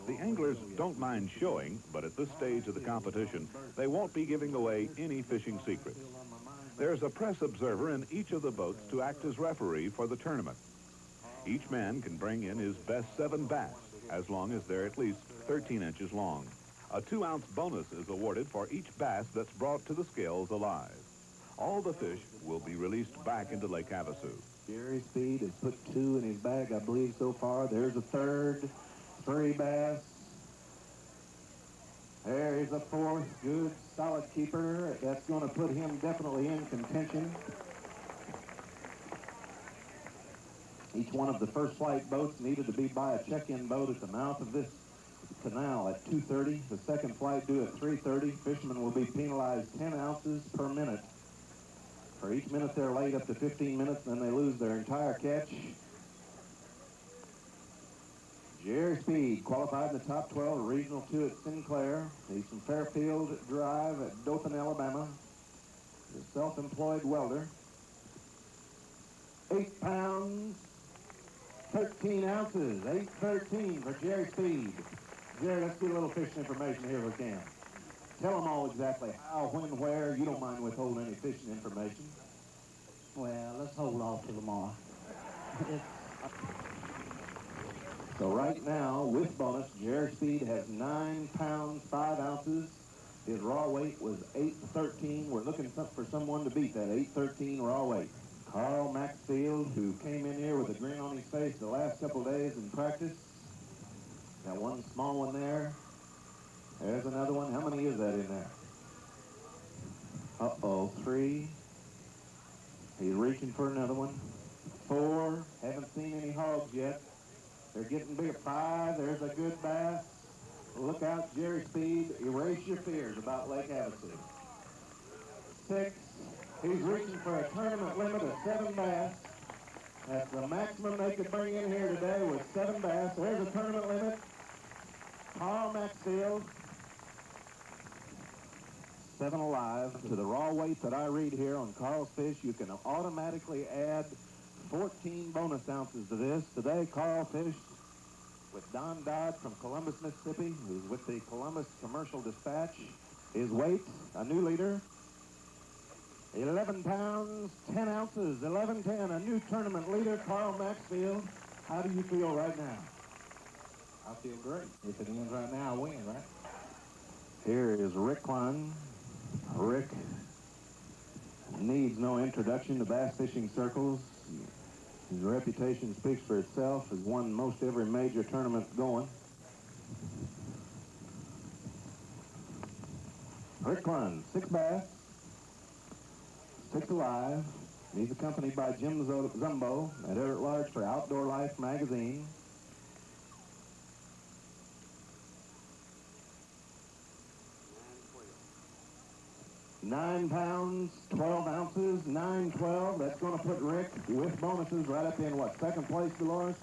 L: The anglers don't mind showing, but at this stage of the competition, they won't be giving away any fishing secrets. There's a press observer in each of the boats to act as referee for the tournament. Each man can bring in his best 7 bass, as long as they're at least 13 inches long. A 2-ounce bonus is awarded for each bass that's brought to the scales alive. All the fish will be released back into Lake Havasu.
N: Jerry Speed has put 2 in his bag, I believe, so far. There's a 3rd, 3 bass. There's a 4th, good, solid keeper. That's going to put him definitely in contention. Each one of the first flight boats needed to be by a check-in boat at the mouth of this canal at 2:30. The second flight due at 3:30. Fishermen will be penalized 10 ounces per minute. For each minute they're late, up to 15 minutes, then they lose their entire catch. Jerry Speed qualified in the top 12, Regional 2 at Sinclair. He's from Fairfield Drive at Dothan, Alabama. He's a self-employed welder. 8 pounds, 13 ounces, 8:13 for Jerry Speed. Jerry, let's get a little fishing information here if we can. Tell them all exactly how, when, where. You don't mind withholding any fishing information.
O: Well, let's hold off till tomorrow.
N: So right now, with bonus, Jerry Speed has 9 pounds, 5 ounces. His raw weight was 813. We're looking for someone to beat that 813 raw weight. Carl Maxfield, who came in here with a grin on his face the last couple days in practice. Got one small one there. There's another one. How many is that in there? Uh-oh, 3. He's reaching for another one. 4. Haven't seen any hogs yet. They're getting big. 5. There's a good bass. Look out, Jerry Speed. Erase your fears about Lake Havasu. 6. He's reaching for a tournament limit of 7 bass. That's the maximum they could bring in here today was 7 bass. There's a tournament limit. Carl Maxfield. 7 alive. To the raw weight that I read here on Carl's fish, you can automatically add 14 bonus ounces to this. Today, Carl fished with Don Dodd from Columbus, Mississippi, who's with the Columbus Commercial Dispatch. His weight, a new leader, 11 pounds, 10 ounces, 11-10, a new tournament leader, Carl Maxfield. How do you feel right now?
O: I feel great. If it ends right now, I win, right?
N: Here is Rick Klein. Rick needs no introduction to bass fishing circles. His reputation speaks for itself. Has won most every major tournament going. Rick Klein, 6 bass, 6 alive. He's accompanied by Jim Zumbo at Everett Large for Outdoor Life magazine. $9 pounds, 12 ounces, 912. That's going to put Rick with bonuses right up in what, second place, Dolores?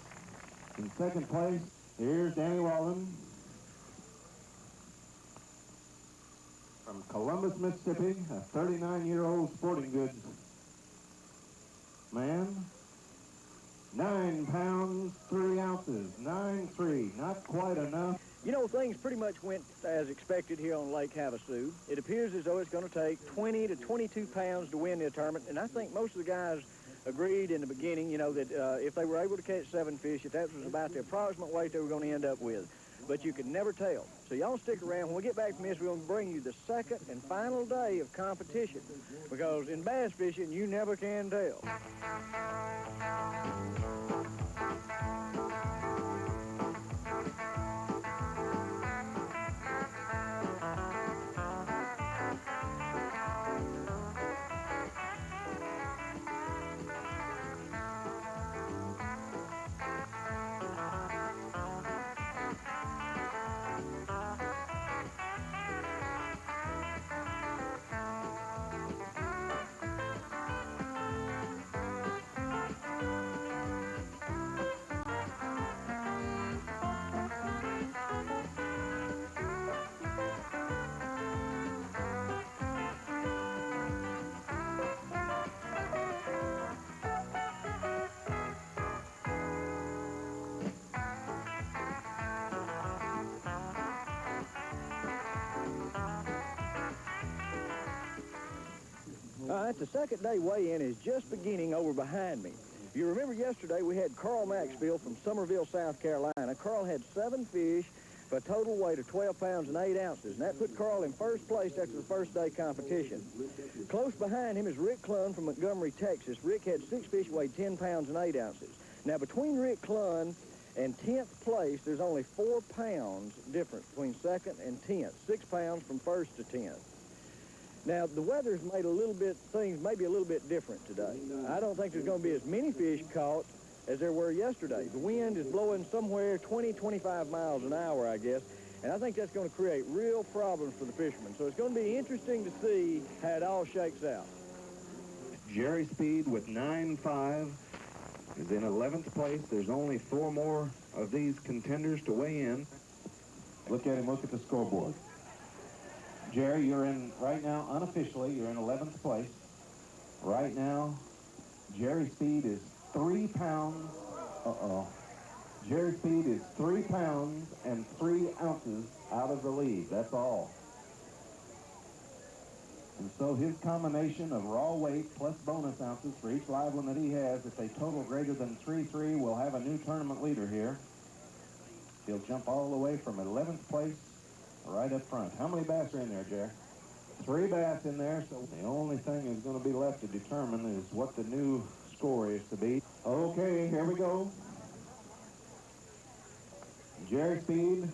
N: In second place, here's Danny Walden from Columbus, Mississippi, a 39-year-old sporting goods man. 9 pounds, 3 ounces, 9-3, not quite enough.
M: You know, things pretty much went as expected here on Lake Havasu. It appears as though it's going to take 20 to 22 pounds to win the tournament, and I think most of the guys agreed in the beginning, you know, that if they were able to catch 7 fish, that was about the approximate weight they were going to end up with. But you could never tell. So y'all stick around. When we get back from this, we're going to bring you the second and final day of competition, because in bass fishing, you never can tell. All right, the second day weigh-in is just beginning over behind me. If you remember yesterday, we had Carl Maxfield from Summerville, South Carolina. Carl had 7 fish for a total weight of 12 pounds and 8 ounces, and that put Carl in first place after the first day competition. Close behind him is Rick Clun from Montgomery, Texas. Rick had 6 fish weighed 10 pounds and 8 ounces. Now, between Rick Clun and 10th place, there's only 4 pounds difference between second and 10th, 6 pounds from first to 10th. Now, the weather's made things maybe a little bit different today. I don't think there's going to be as many fish caught as there were yesterday. The wind is blowing somewhere 20, 25 miles an hour, I guess, and I think that's going to create real problems for the fishermen. So it's going to be interesting to see how it all shakes out.
N: Jerry Speed with 9.5 is in 11th place. There's only 4 more of these contenders to weigh in. Look at him, look at the scoreboard. Jerry, you're in, right now, unofficially, you're in 11th place. Right now, Jerry Speed is 3 pounds, Jerry Speed is 3 pounds and 3 ounces out of the lead. That's all. And so his combination of raw weight plus bonus ounces for each live one that he has, if they total greater than 3-3, we'll have a new tournament leader here. He'll jump all the way from 11th place right up front. How many bass are in there, Jerry? 3 bass in there, so the only thing is going to be left to determine is what the new score is to be. Okay, here we go. Jerry Speed,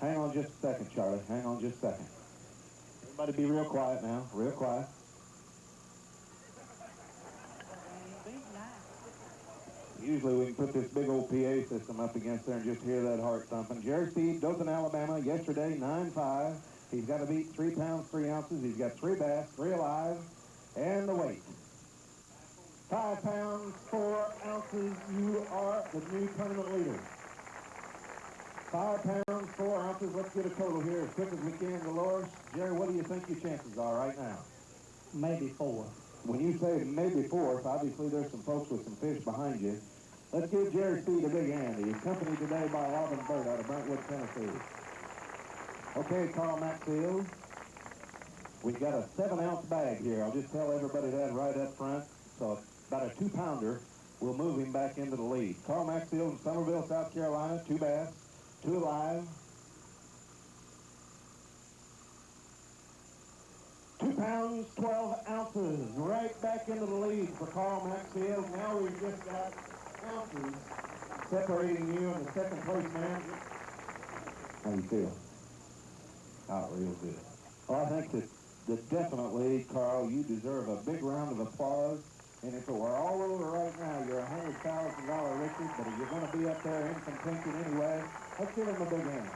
N: hang on just a second, Charlie. Hang on just a second. Everybody be real quiet now, real quiet. Usually we can put this big old PA system up against there and just hear that heart thumping. Jerry Speed, Dothan, Alabama, yesterday, 9.5. He's got to beat 3 pounds, 3 ounces. He's got 3 bass, 3 alive, and the weight. 5 pounds, 4 ounces. You are the new tournament leader. 5 pounds, 4 ounces. Let's get a total here as quick as we can, Dolores. Jerry, what do you think your chances are right now?
E: Maybe 4.
N: When you say maybe 4, obviously there's some folks with some fish behind you. Let's give Jerry Speed a big hand. He's accompanied today by Alvin Burt out of Brentwood, Tennessee. Okay, Carl Maxfield. We've got a 7-ounce bag here. I'll just tell everybody that right up front. So about a 2-pounder will move him back into the lead. Carl Maxfield from Somerville, South Carolina, 2 bass, 2 alive. 2 pounds, 12 ounces, right back into the lead for Carl Maxfield. Now we've just got ounces separating you and the second place man. How do you feel? Out real good. Well, I think that definitely, Carl, you deserve a big round of applause. And if it were all over right now, you're $100,000 richer, but if you're going to be up there in contention anyway, let's give him a big hand.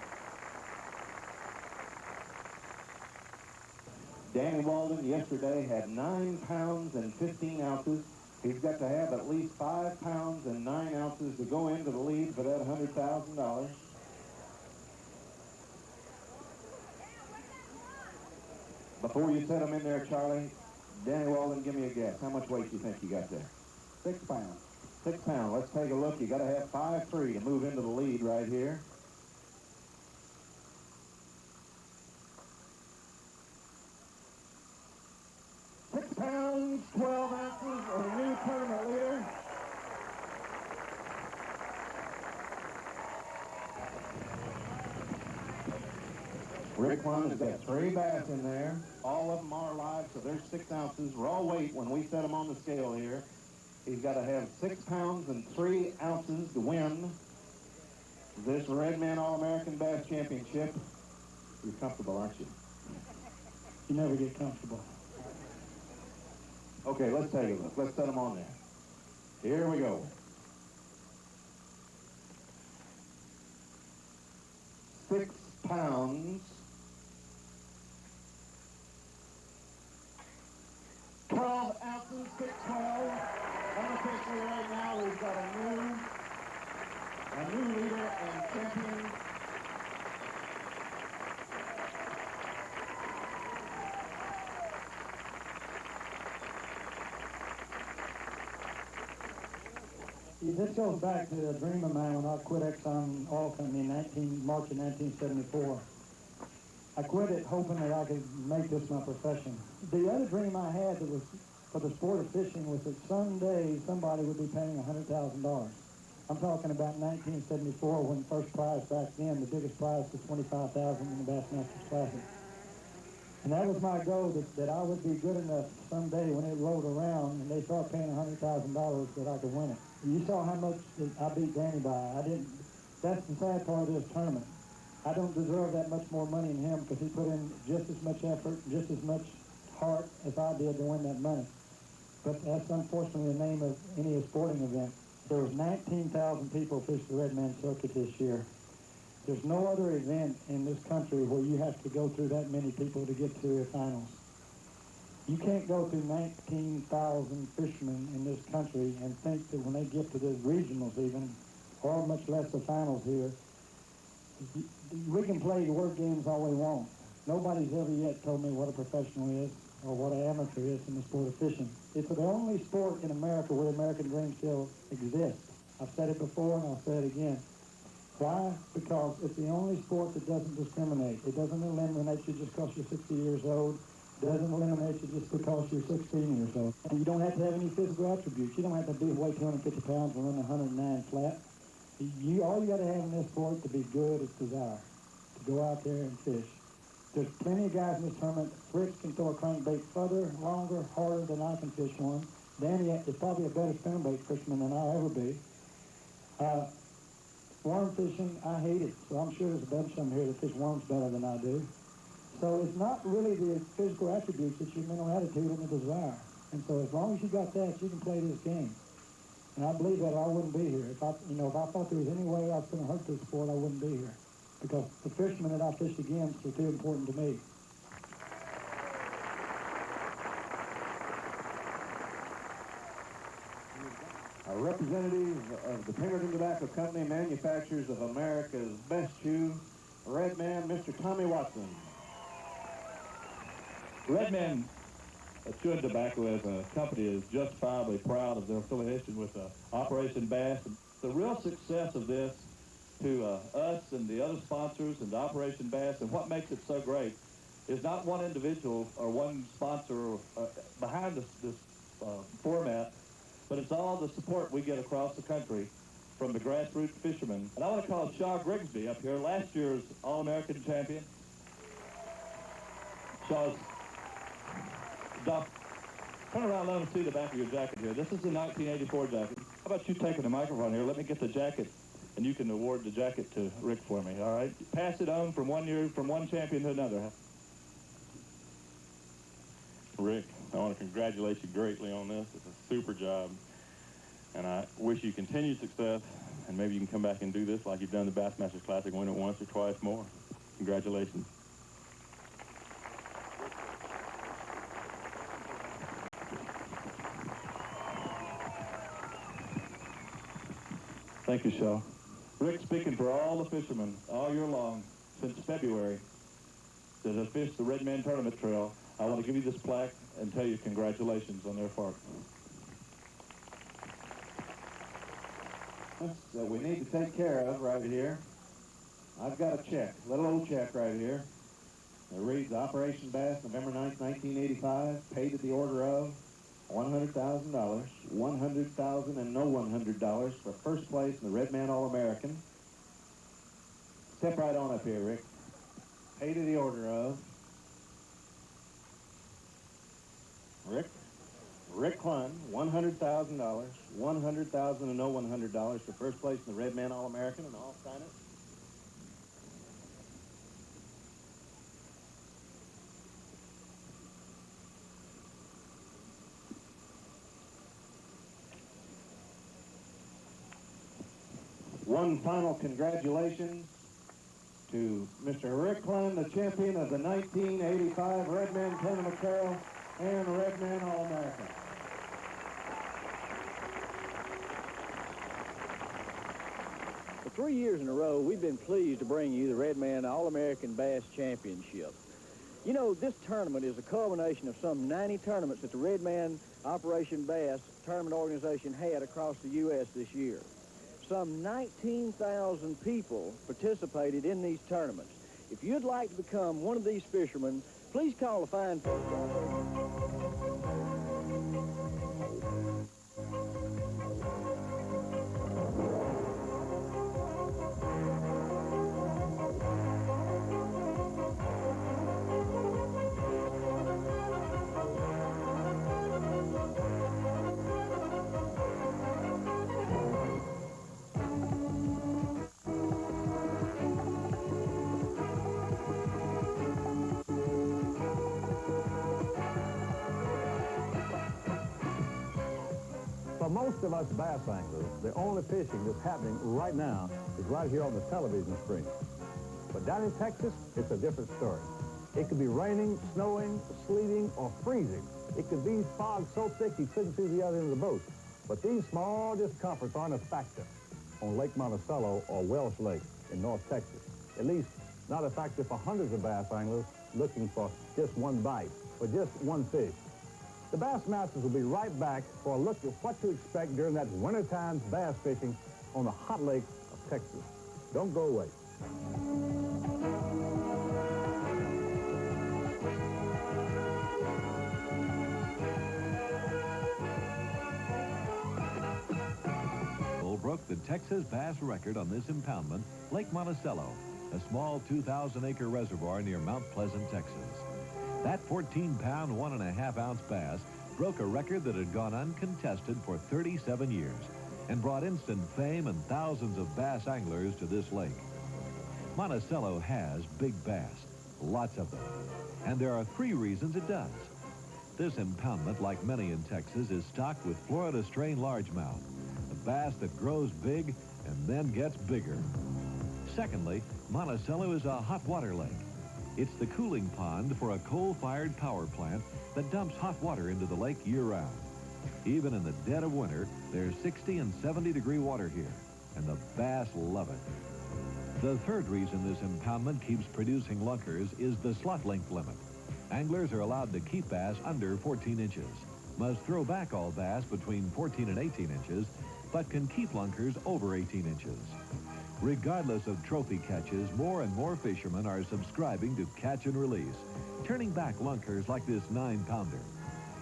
N: Danny Walden yesterday had 9 pounds and 15 ounces. He's got to have at least 5 pounds and 9 ounces to go into the lead for that $100,000. Before you set him in there, Charlie, Danny Walden, give me a guess. How much weight do you think you got there?
I: 6 pounds.
N: 6 pounds. Let's take a look. You got to have 5'3" to move into the lead right here. Pounds, 12 ounces, and a new tournament leader. Rick Plum has got 3 bass in there. All of them are live, so there's 6 ounces. Raw weight when we set them on the scale here. He's got to have 6 pounds and 3 ounces to win this Redman All-American Bass Championship. You're comfortable, aren't you?
E: You never get comfortable.
N: Okay, let's take a look. Let's set them on there. Here we go. 6 pounds. 12 ounces, 612. Unofficially right now, we've got a new leader and champion.
E: This goes back to the dream of mine when I quit Exxon Oil Company in March of 1974. I quit it hoping that I could make this my profession. The other dream I had that was for the sport of fishing was that someday somebody would be paying $100,000. I'm talking about 1974 when the first prize back then, the biggest prize was $25,000 in the Bassmasters Classic. And that was my goal, that I would be good enough someday when it rolled around and they start paying $100,000 that I could win it. You saw how much I beat Danny by. That's the sad part of this tournament. I don't deserve that much more money than him because he put in just as much effort, just as much heart as I did to win that money. But that's unfortunately the name of any sporting event. There was 19,000 people fished the Redman circuit this year. There's no other event in this country where you have to go through that many people to get to the finals. You can't go through 19,000 fishermen in this country and think that when they get to the regionals even, or much less the finals here, we can play the word games all we want. Nobody's ever yet told me what a professional is or what an amateur is in the sport of fishing. It's the only sport in America where the American dream still exists. I've said it before and I'll say it again.
P: Why? Because it's the only sport that doesn't discriminate. It doesn't eliminate you just because you're 60 years old. It doesn't eliminate you just because you're 16 years old. And you don't have to have any physical attributes. You don't have to weigh 250 pounds and run 109 flat. All you got to have in this sport to be good is desire, to go out there and fish. There's plenty of guys in this tournament. Fritz can throw a crankbait further, longer, harder than I can fish one. Danny is probably a better spinnerbait fisherman than I'll ever be. Worm fishing, I hate it. So I'm sure there's a bunch of them here that fish worms better than I do. So it's not really the physical attributes, it's your mental attitude and the desire. And so as long as you got that, you can play this game. And I believe that or I wouldn't be here. If I thought there was any way I was going to hurt this sport, I wouldn't be here. Because the fishermen that I fished against are too important to me.
N: A representative of the Pinkerton Tobacco Company, manufacturers of America's best shoe, Red Man, Mr. Tommy Watson.
Q: Red Man Chewing Tobacco as a company is justifiably proud of their affiliation with Operation Bass. The real success of this to us and the other sponsors and Operation Bass, and what makes it so great, is not one individual or one sponsor behind this format, but it's all the support we get across the country from the grassroots fishermen. And I want to call Shaw Grigsby up here, last year's All-American champion. Shaw's, Doc, turn around and let them see the back of your jacket here. This is the 1984 jacket. How about you taking the microphone here? Let me get the jacket, and you can award the jacket to Rick for me, all right? Pass it on from one champion to another.
R: Rick, I want to congratulate you greatly on this. It's a super job. And I wish you continued success, and maybe you can come back and do this like you've done the Bassmasters Classic, win it once or twice more. Congratulations.
Q: Thank you, Shaw. Rick, speaking for all the fishermen all year long, since February, that have fished the Red Man Tournament Trail, I want to give you this plaque and tell you congratulations on their part.
N: That we need to take care of right here. I've got a check, little old check right here. It reads Operation Bass, November 9th, 1985, paid at the order of $100,000, $100,000 and no $100 for first place in the Red Man All-American. Step right on up here, Rick. Paid at the order of Rick Clun, $100,000, $100,000 and no $100 for first place in the Red Man All-American, and I'll sign it. One final congratulations to Mr. Rick Clun, the champion of the 1985 Red Man Tournament Trail and Red Man All-American.
M: For 3 years in a row, we've been pleased to bring you the Red Man All-American Bass Championship. You know, this tournament is a culmination of some 90 tournaments that the Red Man Operation Bass Tournament Organization had across the U.S. this year. Some 19,000 people participated in these tournaments. If you'd like to become one of these fishermen, please call the fine folks out there.
B: For most of us bass anglers, the only fishing that's happening right now is right here on the television screen. But down in Texas, it's a different story. It could be raining, snowing, sleeting, or freezing. It could be fog so thick you couldn't see the other end of the boat. But these small discomforts aren't a factor on Lake Monticello or Welsh Lake in North Texas. At least not a factor for hundreds of bass anglers looking for just one bite or just one fish. The Bassmasters will be right back for a look at what to expect during that wintertime bass fishing on the hot lake of Texas. Don't go away.
A: Broke the Texas bass record on this impoundment, Lake Monticello, a small 2,000-acre reservoir near Mount Pleasant, Texas. That 14-pound, 1.5-ounce bass broke a record that had gone uncontested for 37 years and brought instant fame and thousands of bass anglers to this lake. Monticello has big bass, lots of them, and there are 3 reasons it does. This impoundment, like many in Texas, is stocked with Florida strain largemouth, a bass that grows big and then gets bigger. Secondly, Monticello is a hot water lake. It's the cooling pond for a coal-fired power plant that dumps hot water into the lake year-round. Even in the dead of winter, there's 60 and 70-degree water here, and the bass love it. The third reason this impoundment keeps producing lunkers is the slot length limit. Anglers are allowed to keep bass under 14 inches, must throw back all bass between 14 and 18 inches, but can keep lunkers over 18 inches. Regardless of trophy catches, more and more fishermen are subscribing to catch and release, turning back lunkers like this 9-pounder.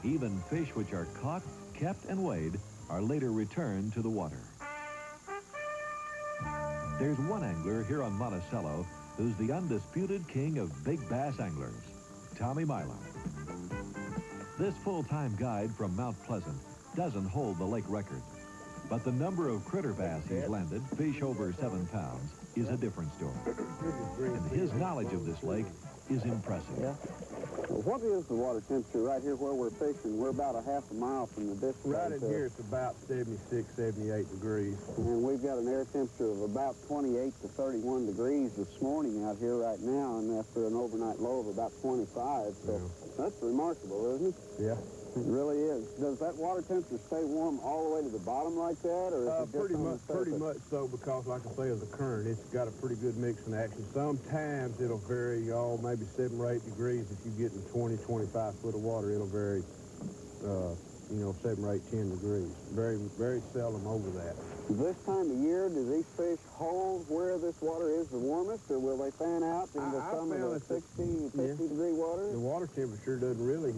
A: Even fish which are caught, kept, and weighed are later returned to the water. There's one angler here on Monticello who's the undisputed king of big bass anglers, Tommy Myler. This full-time guide from Mount Pleasant doesn't hold the lake record, but the number of critter bass he's landed, fish over 7 pounds, is a different story. And his knowledge of this lake is impressive.
S: Yeah. Well, what is the water temperature right here where we're fishing? We're about a half a mile from the district.
T: Right in here, it's about 76, 78 degrees.
S: And we've got an air temperature of about 28 to 31 degrees this morning out here right now, and after an overnight low of about 25. So that's remarkable, isn't it?
T: Yeah.
S: It really is. Does that water temperature stay warm all the way to the bottom like that, or is it just
T: pretty much so, because like I say, of the current, it's got a pretty good mixing action. Sometimes it'll vary, maybe 7 or 8 degrees. If you get in 20, 25 foot of water, it'll vary, 7 or 8, 10 degrees. Very, very seldom over that.
S: This time of year, do these fish hold where this water is the warmest, or will they fan out into some of the 60, 50-degree water?
T: The water temperature doesn't really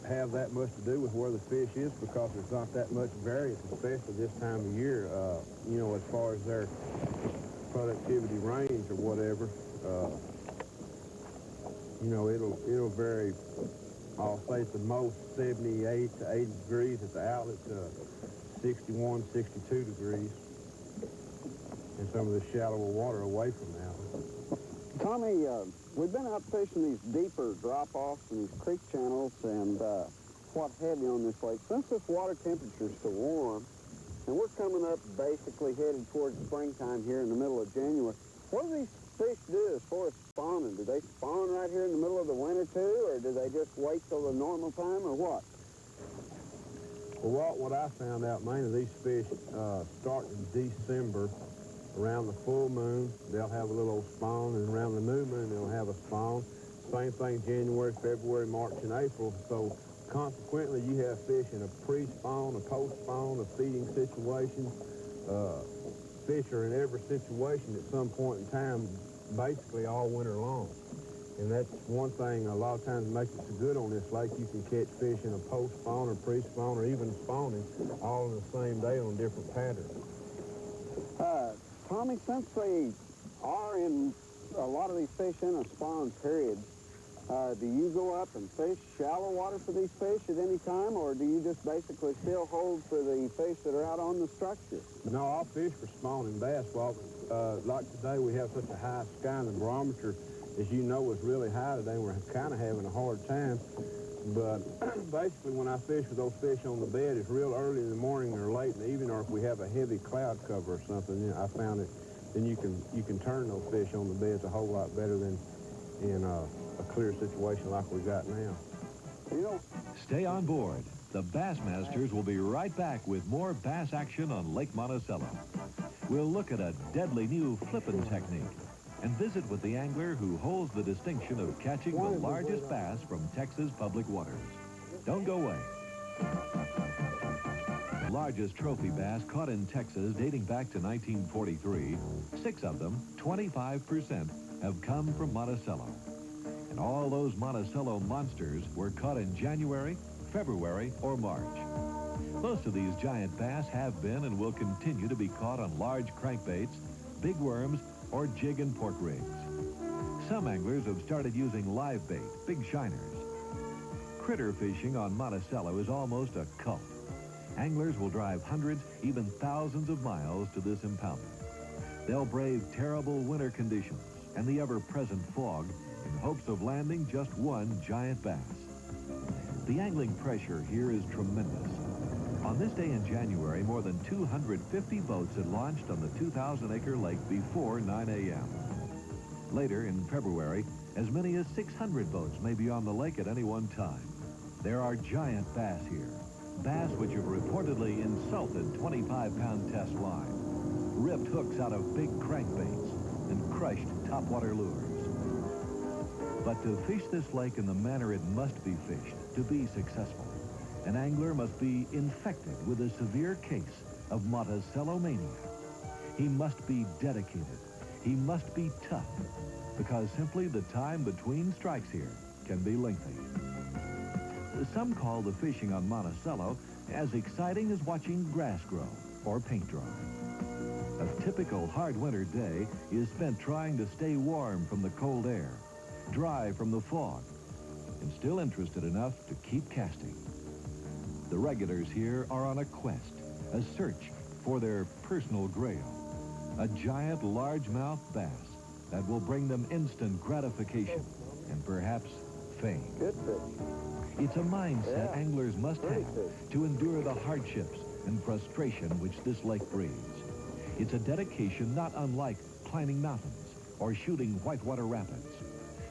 T: have that much to do with where the fish is, because there's not that much variance, especially this time of year, as far as their productivity range or whatever. It'll vary. I'll say at the most 78 to 80 degrees at the outlet to 61, 62 degrees in some of the shallower water away from the outlet.
S: Tommy, we've been out fishing these deeper drop-offs and these creek channels and what have you on this lake. Since this water temperature is so warm, and we're coming up basically headed towards springtime here in the middle of January, what do these fish do as far as spawning? Do they spawn right here in the middle of the winter too, or do they just wait till the normal time, or what?
T: Well, what I found out, mainly these fish start in December. Around the full moon, they'll have a little spawn, and around the new moon, they'll have a spawn. Same thing January, February, March, and April. So consequently, you have fish in a pre-spawn, a post-spawn, a feeding situation. Fish are in every situation at some point in time, basically all winter long. And that's one thing a lot of times makes it so good on this lake. You can catch fish in a post-spawn or pre-spawn or even spawning all in the same day on different patterns.
S: Tommy, since they are in a lot of these fish in a spawn period, do you go up and fish shallow water for these fish at any time, or do you just basically still hold for the fish that are out on the structure?
T: No, I'll fish for spawning bass. Well, like today, we have such a high sky, and the barometer, as you know, is really high today. We're kind of having a hard time. But basically, when I fish with those fish on the bed, it's real early in the morning or late in the evening, or if we have a heavy cloud cover or something, I found it, then you can turn those fish on the beds a whole lot better than in a clear situation like we got now.
A: Stay on board. The Bassmasters will be right back with more bass action on Lake Monticello. We'll look at a deadly new flipping technique and visit with the angler who holds the distinction of catching the largest bass from Texas public waters. Don't go away. largest trophy bass caught in Texas dating back to 1943, 6 of them, 25%, have come from Monticello. And all those Monticello monsters were caught in January, February, or March. Most of these giant bass have been and will continue to be caught on large crankbaits, big worms, or jig and pork rigs. Some anglers have started using live bait, big shiners. Critter fishing on Monticello is almost a cult. Anglers will drive hundreds, even thousands of miles to this impoundment. They'll brave terrible winter conditions and the ever-present fog in hopes of landing just one giant bass. The angling pressure here is tremendous. On this day in January, more than 250 boats had launched on the 2,000-acre lake before 9 a.m. Later, in February, as many as 600 boats may be on the lake at any one time. There are giant bass here, bass which have reportedly insulted 25-pound test line, ripped hooks out of big crankbaits, and crushed topwater lures. But to fish this lake in the manner it must be fished, to be successful, an angler must be infected with a severe case of Monticello mania. He must be dedicated. He must be tough, because simply the time between strikes here can be lengthy. Some call the fishing on Monticello as exciting as watching grass grow or paint dry. A typical hard winter day is spent trying to stay warm from the cold air, dry from the fog, and still interested enough to keep casting. The regulars here are on a quest, a search for their personal grail, a giant largemouth bass that will bring them instant gratification and perhaps fame.
S: Good fish.
A: It's a mindset anglers must have to endure the hardships and frustration which this lake breeds. It's a dedication not unlike climbing mountains or shooting whitewater rapids.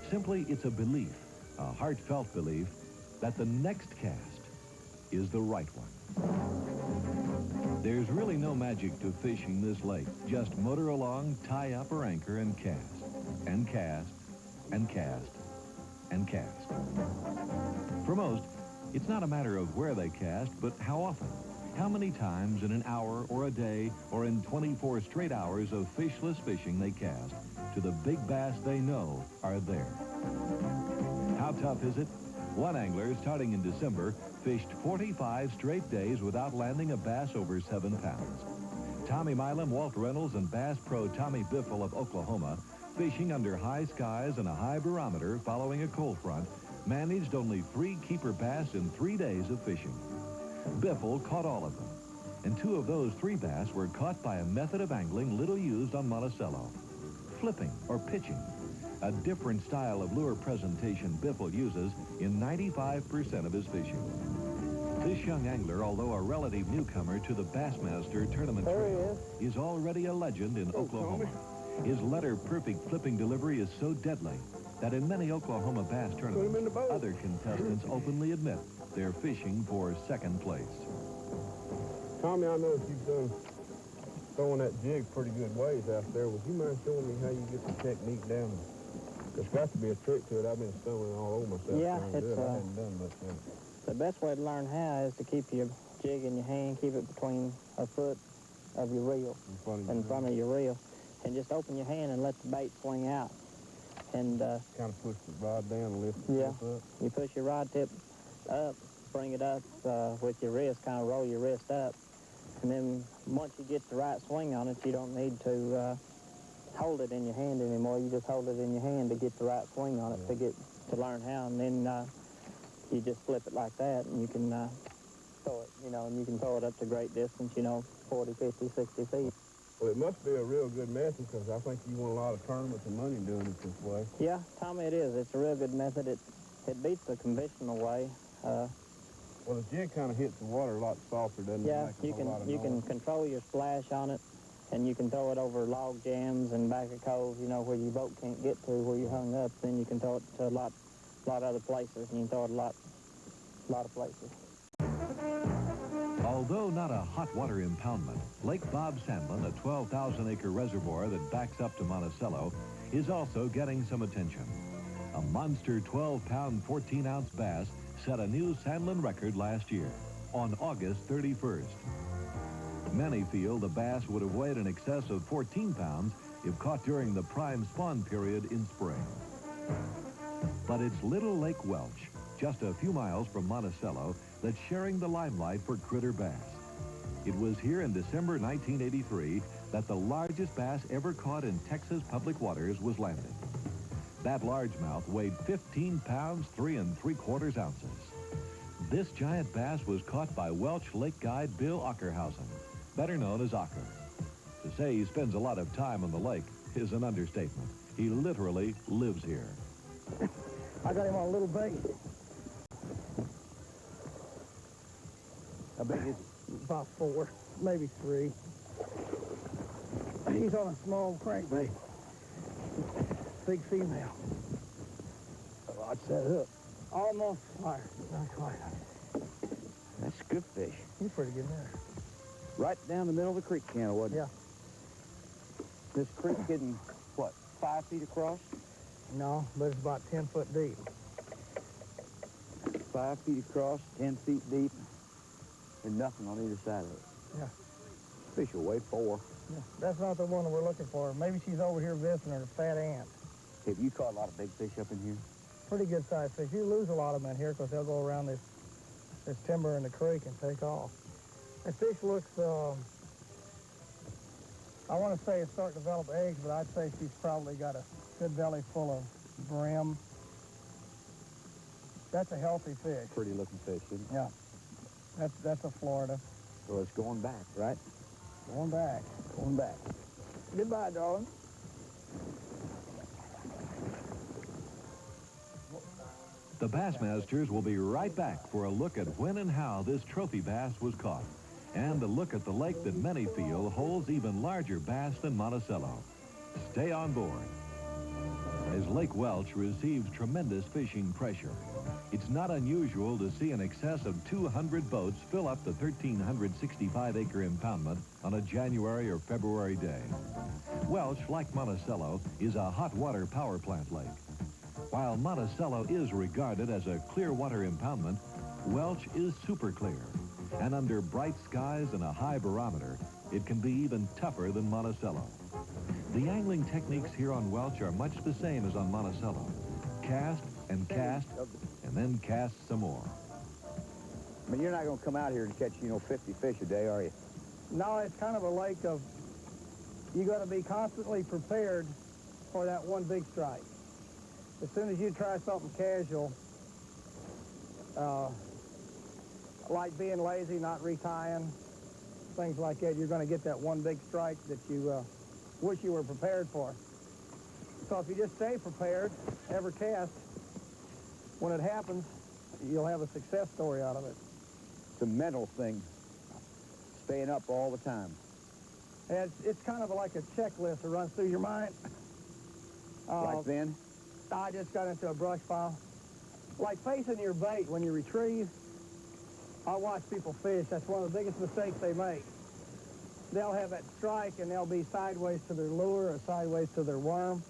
A: Simply, it's a belief, a heartfelt belief, that the next cast is the right one. There's really no magic to fishing this lake. Just motor along, tie up or anchor, and cast, and cast, and cast, and cast. For most, it's not a matter of where they cast, but how often. How many times in an hour or a day or in 24 straight hours of fishless fishing they cast to the big bass they know are there. How tough is it? One angler, starting in December, fished 45 straight days without landing a bass over 7 pounds. Tommy Milam, Walt Reynolds, and bass pro Tommy Biffle of Oklahoma, fishing under high skies and a high barometer following a cold front, managed only 3 keeper bass in 3 days of fishing. Biffle caught all of them, and 2 of those 3 bass were caught by a method of angling little used on Monticello, flipping or pitching, a different style of lure presentation Biffle uses in 95% of his fishing. This young angler, although a relative newcomer to the Bassmaster tournament trail, is already a legend in Oklahoma. His letter-perfect flipping delivery is so deadly that in many Oklahoma bass tournaments, other contestants openly admit they're fishing for second place.
T: Tommy, I know you've done throwing that jig pretty good ways out there. Would you mind showing me how you get the technique down? There's got to be a trick to it. I've been stumbling all over myself.
C: Yeah,
T: trying to do it. I hadn't done much yet.
C: The best way to learn how is to keep your jig in your hand, keep it between a foot of your reel, in front of your reel, and just open your hand and let the bait swing out. And
T: kind of push the rod down and lift it up.
C: You push your rod tip up, bring it up with your wrist, kind of roll your wrist up, and then once you get the right swing on it, you don't need to hold it in your hand anymore. You just hold it in your hand to get the right swing on it, to learn how, and then you just flip it like that, and you can throw it, and you can throw it up to great distance, 40, 50, 60 feet.
T: Well, it must be a real good method, because I think you won a lot of tournaments and money doing it this way.
C: Yeah, Tommy, it is. It's a real good method. It beats the conventional way.
T: Well, the jig kind of hits the water a lot softer, doesn't it?
C: Yeah, you can control your splash on it, and you can throw it over log jams and back of coves, where your boat can't get to, where you're hung up. Then you can throw it to a lot other places, and you can throw it a lot of places.
A: Although not a hot water impoundment, Lake Bob Sandlin, a 12,000-acre reservoir that backs up to Monticello, is also getting some attention. A monster 12-pound, 14-ounce bass set a new Sandlin record last year, on August 31st. Many feel the bass would have weighed in excess of 14 pounds if caught during the prime spawn period in spring. But it's Little Lake Welch, just a few miles from Monticello, that's sharing the limelight for critter bass. It was here in December 1983 that the largest bass ever caught in Texas public waters was landed. That largemouth weighed 15 pounds, 3 3/4 ounces. This giant bass was caught by Welch Lake guide Bill Ockerhausen, better known as Ocker. To say he spends a lot of time on the lake is an understatement. He literally lives here.
P: I got him on a little bait.
M: How big is he?
P: About 4, maybe 3. He's on a small crankbait. Big female. Oh, I'd set it up. Almost fired, not quite.
M: That's a good fish.
P: He's pretty good there.
M: Right down the middle of the creek channel, wasn't it?
P: Yeah.
M: This creek getting, what, 5 feet across?
P: No, but it's about 10 foot deep.
M: 5 feet across, 10 feet deep, and nothing on either side of it.
P: Yeah.
M: Fish will weigh 4.
P: Yeah. That's not the one that we're looking for. Maybe she's over here visiting her fat aunt.
M: Have you caught a lot of big fish up in here?
P: Pretty good sized fish. You lose a lot of them in here because they'll go around this timber in the creek and take off. That fish looks, I want to say it's starting to develop eggs, but I'd say she's probably got a good belly full of brim. That's a healthy fish.
M: Pretty looking fish, isn't it?
P: Yeah. That's a Florida.
M: So it's going back, right?
P: Going back.
M: Going back.
P: Goodbye, darling.
A: The Bassmasters will be right back for a look at when and how this trophy bass was caught, and a look at the lake that many feel holds even larger bass than Monticello. Stay on board. As Lake Welch receives tremendous fishing pressure, it's not unusual to see in excess of 200 boats fill up the 1,365-acre impoundment on a January or February day. Welch, like Monticello, is a hot water power plant lake. While Monticello is regarded as a clear water impoundment, Welch is super clear. And under bright skies and a high barometer, it can be even tougher than Monticello. The angling techniques here on Welch are much the same as on Monticello. Cast and cast, and then cast some more.
M: I mean, you're not going to come out here to catch, 50 fish a day, are you?
P: No, it's kind of a lake of, you got to be constantly prepared for that one big strike. As soon as you try something casual, like being lazy, not retying, things like that, you're going to get that one big strike that you wish you were prepared for. So if you just stay prepared, ever cast, when it happens, you'll have a success story out of it.
M: It's a mental thing, staying up all the time.
P: And it's kind of like a checklist that runs through your mind.
M: Like then?
P: I just got into a brush pile. Like facing your bait when you retrieve, I watch people fish. That's one of the biggest mistakes they make. They'll have that strike and they'll be sideways to their lure or sideways to their worm.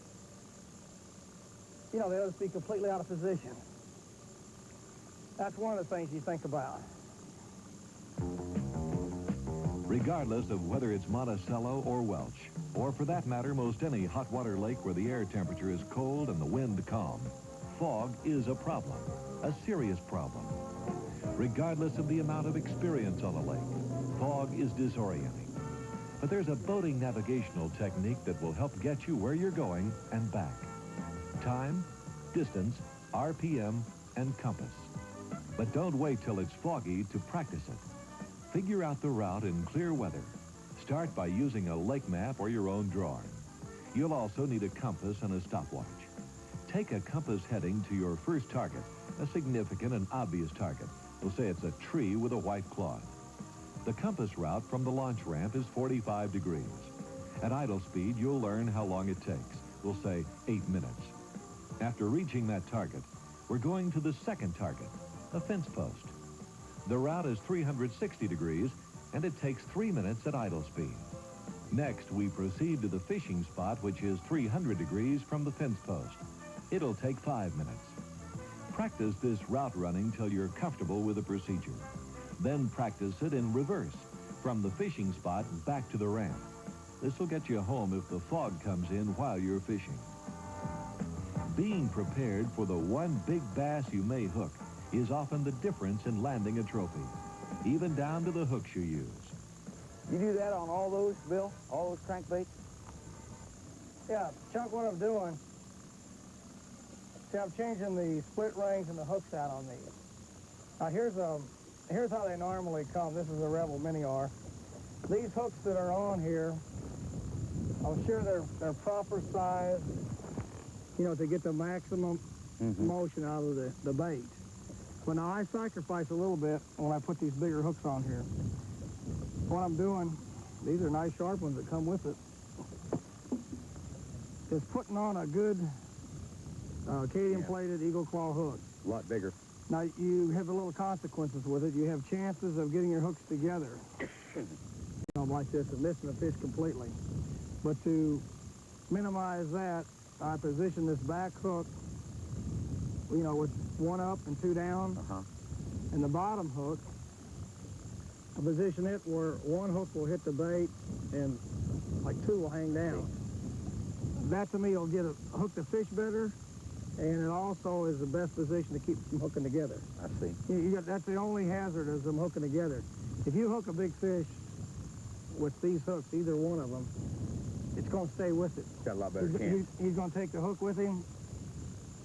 P: They'll just be completely out of position. That's one of the things you think about.
A: Regardless of whether it's Monticello or Welch, or for that matter, most any hot water lake where the air temperature is cold and the wind calm, fog is a problem, a serious problem. Regardless of the amount of experience on a lake, fog is disorienting. But there's a boating navigational technique that will help get you where you're going and back. Time, distance, RPM, and compass. But don't wait till it's foggy to practice it. Figure out the route in clear weather. Start by using a lake map or your own drawing. You'll also need a compass and a stopwatch. Take a compass heading to your first target, a significant and obvious target. We'll say it's a tree with a white cloth. The compass route from the launch ramp is 45 degrees. At idle speed, you'll learn how long it takes. We'll say 8 minutes. After reaching that target, we're going to the second target, a fence post. The route is 360 degrees, and it takes 3 minutes at idle speed. Next, we proceed to the fishing spot, which is 300 degrees from the fence post. It'll take 5 minutes. Practice this route running till you're comfortable with the procedure. Then practice it in reverse, from the fishing spot back to the ramp. This will get you home if the fog comes in while you're fishing. Being prepared for the one big bass you may hook is often the difference in landing a trophy, even down to the hooks you use.
M: You do that on all those, Bill? All those crankbaits?
U: Yeah, Chuck, what I'm doing, see, I'm changing the split rings and the hooks out on these. Now, here's how they normally come. This is a Rebel Mini R. These hooks that are on here, I'm sure they're proper size, you know, to get the maximum motion out of the bait. But now I sacrifice a little bit when I put these bigger hooks on here. What I'm doing, these are nice sharp ones that come with it, is putting on a good Acadian-plated Eagle Claw hook.
D: A lot bigger.
U: Now, you have a little consequences with it. You have chances of getting your hooks together, you know, like this, and missing the fish completely. But to minimize that, I position this back hook, you know, with one up and two down, and the bottom hook, I position it where one hook will hit the bait and like two will hang down. That to me will hook the fish better, and it also is the best position to keep them hooking together.
D: I see.
U: That's the only hazard is them hooking together. If you hook a big fish with these hooks, either one of them, it's going to stay with it.
D: Got a lot better chance.
U: He's going to take the hook with him,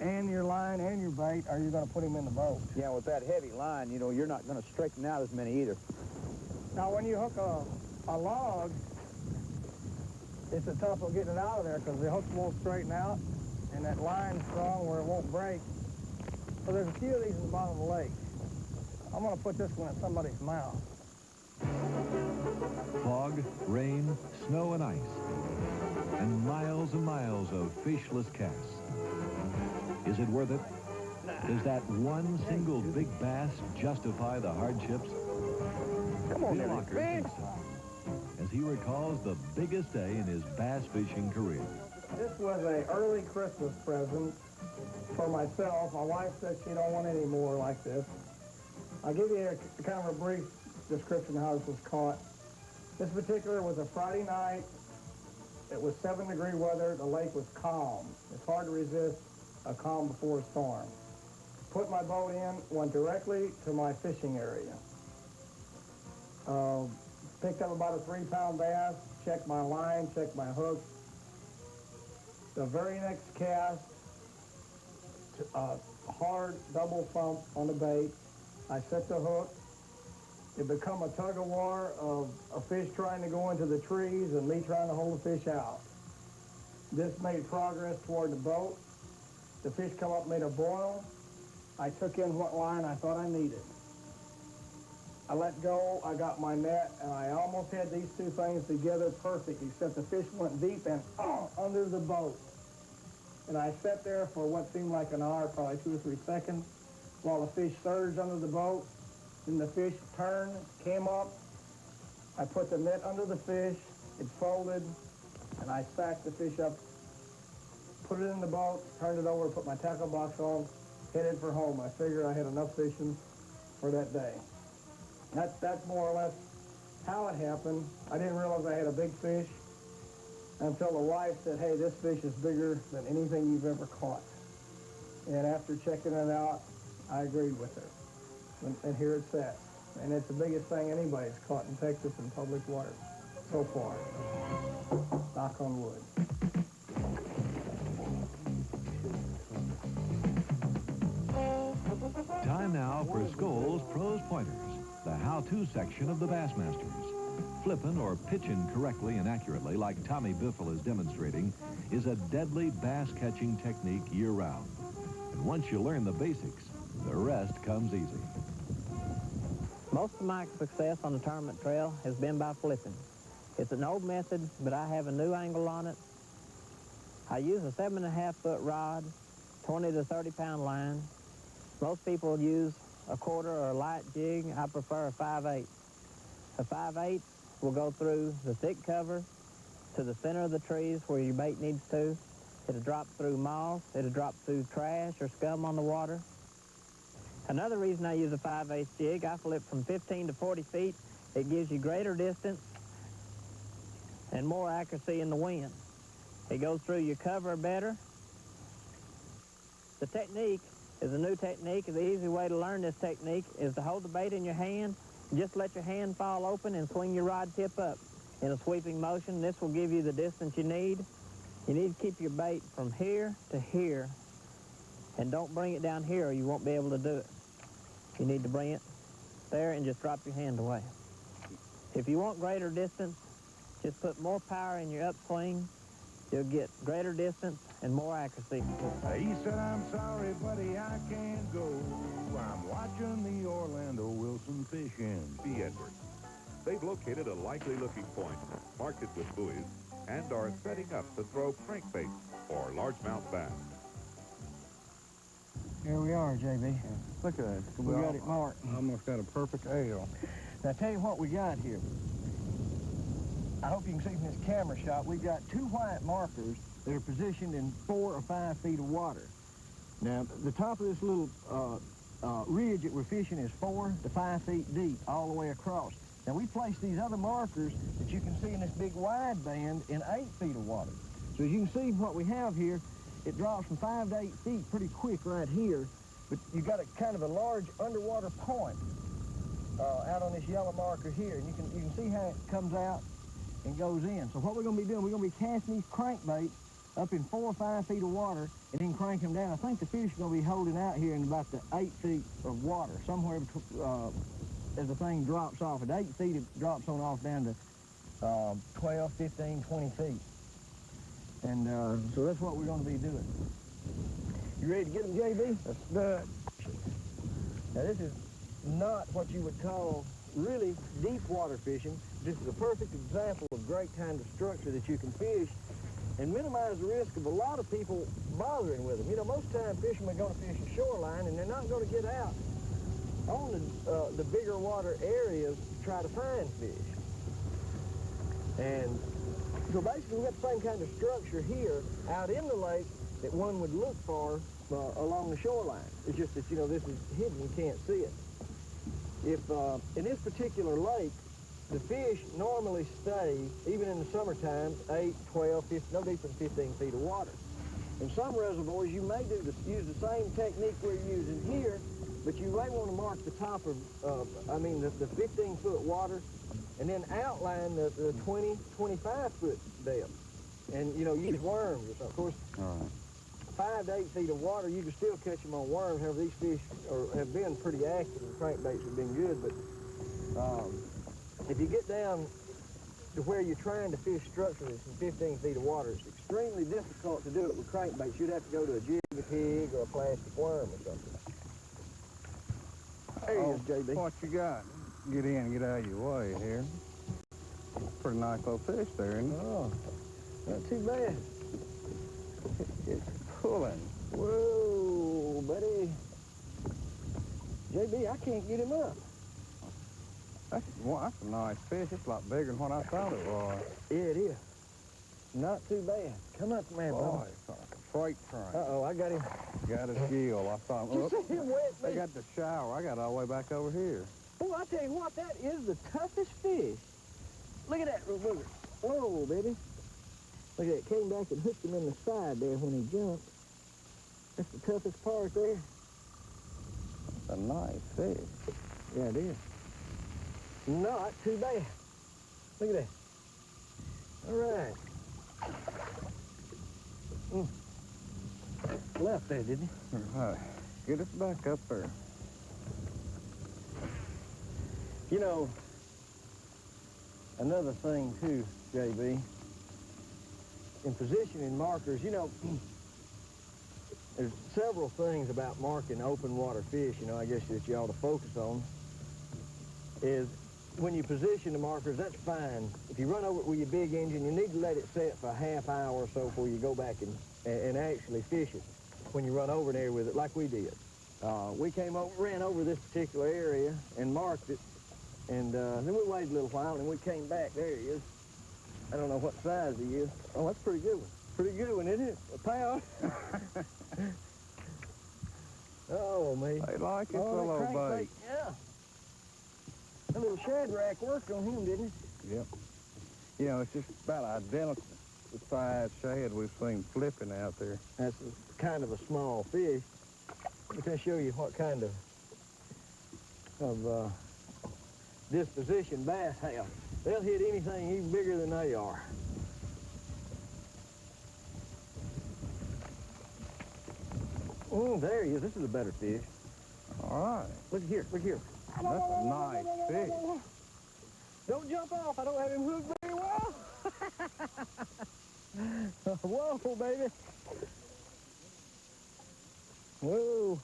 U: and your line and your bait, or you're going to put him in the boat.
M: Yeah, with that heavy line, you know, you're not going to straighten out as many either.
U: Now, when you hook a log, it's a tough of getting it out of there because the hooks won't straighten out, and that line's strong where it won't break. So there's a few of these in the bottom of the lake. I'm going to put this one in somebody's mouth.
A: Fog, rain, snow, and ice, and miles of fishless casts. Is it worth it? Does that one single big bass justify the hardships?
M: Come on,
A: Bill Locker thinks so, as he recalls the biggest day in his bass fishing career.
U: This was an early Christmas present for myself. My wife said she don't want any more like this. I'll give you a kind of a brief description of how this was caught. This particular was a Friday night. It was 7-degree weather. The lake was calm. It's hard to resist a calm before a storm. Put my boat in, went directly to my fishing area. Picked up about a 3-pound bass, checked my line, checked my hook. The very next cast, hard double thump on the bait. I set the hook. It become a tug-of-war of a fish trying to go into the trees and me trying to hold the fish out. This made progress toward the boat. The fish come up, made a boil. I took in what line I thought I needed. I let go, I got my net, and I almost had these two things together perfect, except the fish went deep and under the boat. And I sat there for what seemed like an hour, probably 2 or 3 seconds, while the fish surged under the boat. Then the fish turned, came up. I put the net under the fish, it folded, and I sacked the fish up, put it in the boat, turned it over, put my tackle box on, headed for home. I figured I had enough fishing for that day. That's more or less how it happened. I didn't realize I had a big fish until the wife said, hey, this fish is bigger than anything you've ever caught. And after checking it out, I agreed with her. And here it sat. And it's the biggest thing anybody's caught in Texas in public water so far. Knock on wood.
A: Time now for Skoll's Pros Pointers, the how-to section of the Bassmasters. Flipping or pitching correctly and accurately, like Tommy Biffle is demonstrating, is a deadly bass-catching technique year-round. And once you learn the basics, the rest comes easy.
V: Most of my success on the tournament trail has been by flipping. It's an old method, but I have a new angle on it. I use a 7.5-foot rod, 20 to 30-pound line. Most people use a quarter or a light jig. I prefer a 5/8. A 5/8 will go through the thick cover to the center of the trees where your bait needs to. It'll drop through moss. It'll drop through trash or scum on the water. Another reason I use a 5/8 jig, I flip from 15 to 40 feet It gives you greater distance and more accuracy in the wind. It goes through your cover better. The technique is a new technique. The easy way to learn this technique is to hold the bait in your hand, just let your hand fall open and swing your rod tip up in a sweeping motion. This will give you the distance you need. You need to keep your bait from here to here, and don't bring it down here or you won't be able to do it. You need to bring it there and just drop your hand away. If you want greater distance, just put more power in your upswing. You'll get greater distance and more accuracy.
F: He said, I'm sorry, buddy, I can't go. I'm watching the Orlando Wilson fishing.
L: B. Edwards. They've located a likely-looking point, marked it with buoys, and are setting up to throw crankbaits or largemouth bass.
U: Here we are, JB.
J: Look at that.
U: We got it marked.
J: Almost got a perfect L.
U: Now, tell you what we got here. I hope you can see from this camera shot, we've got two white markers that are positioned in 4 or 5 feet of water. Now, the top of this little ridge that we're fishing is 4 to 5 feet deep all the way across. Now, we placed these other markers that you can see in this big wide band in 8 feet of water. So as you can see what we have here, it drops from 5 to 8 feet pretty quick right here, but you got a kind of a large underwater point out on this yellow marker here, and you can see how it comes out and goes in. So what we're going to be doing, we're going to be casting these crankbaits up in 4 or 5 feet of water and then crank them down. I think the fish are going to be holding out here in about the 8 feet of water, somewhere between, as the thing drops off. At 8 feet, it drops on off down to 12, 15, 20 feet. And so that's what we're going to be doing. You ready to get them, JB? Let's do it. Now, this is not what you would call really deep water fishing. This is a perfect example of great kind of structure that you can fish and minimize the risk of a lot of people bothering with them. You know, most times fishermen are going to fish a shoreline and they're not going to get out on the bigger water areas to try to find fish. And so basically we've got the same kind of structure here out in the lake that one would look for along the shoreline. It's just that, you know, this is hidden, you can't see it. If in this particular lake, the fish normally stay, even in the summertime, 8, 12, 15, no deeper than 15 feet of water. In some reservoirs, you may use the same technique we're using here, but you may want to mark the top of, the 15-foot water, and then outline the 20, 25-foot depth. And, you know, use worms or something. Of course, 5 to 8 feet of water, you can still catch them on worms. However, these fish have been pretty active, and crankbaits have been good. But if you get down to where you're trying to fish structurally in 15 feet of water, it's extremely difficult to do it with crankbaits. You'd have to go to a jig pig or a plastic worm or something. There he is, JB.
J: What you got? Get in and get out of your way here. Pretty nice little fish there, isn't it?
U: Oh, not too bad.
J: It's pulling.
U: Whoa, buddy. JB, I can't get him up.
J: That's a nice fish. It's a lot bigger than what I thought it was.
U: Yeah, it is. Not too bad. Come up, man,
J: Boy,
U: brother.
J: it's like a freight train.
U: Uh-oh, I got him.
J: Got his gill. I thought,
U: You see him wet me?
J: they got the shower. I got all the way back over here.
U: Boy, I tell you what, that is the toughest fish. Look at that little booger. Whoa, baby. Look at that. Came back and hooked him in the side there when he jumped. That's the toughest part there.
J: It's a nice fish.
U: Yeah, it is. Not too bad. Look at that. All right. Left there, didn't he?
J: All right. Get us back up there.
U: You know, another thing too, JB, in positioning markers, you know, there's several things about marking open water fish, you know, I guess that you ought to focus on, is when you position the markers, that's fine. If you run over it with your big engine, you need to let it set for a half hour or so before you go back and actually fish it when you run over there with it like we did. We ran over this particular area and marked it, and then we waited a little while, and we came back. There he is. I don't know what size he is. Oh, that's a pretty good one. Pretty good one, isn't it? A pound. Oh, me.
J: They like it,
U: oh,
J: little bait.
U: Yeah.
M: That little shadrack worked on him, didn't it?
I: Yep. You know, it's just about identical to the size shad we've seen flipping out there.
M: That's kind of a small fish. Let me show you what kind of disposition bass have. They'll hit anything even bigger than they are. Oh, there he is. This is a better fish.
I: All right.
M: Look here, look here.
I: That's a nice fish.
M: Don't jump off. I don't have him hooked very well. Whoa, baby. Whoa.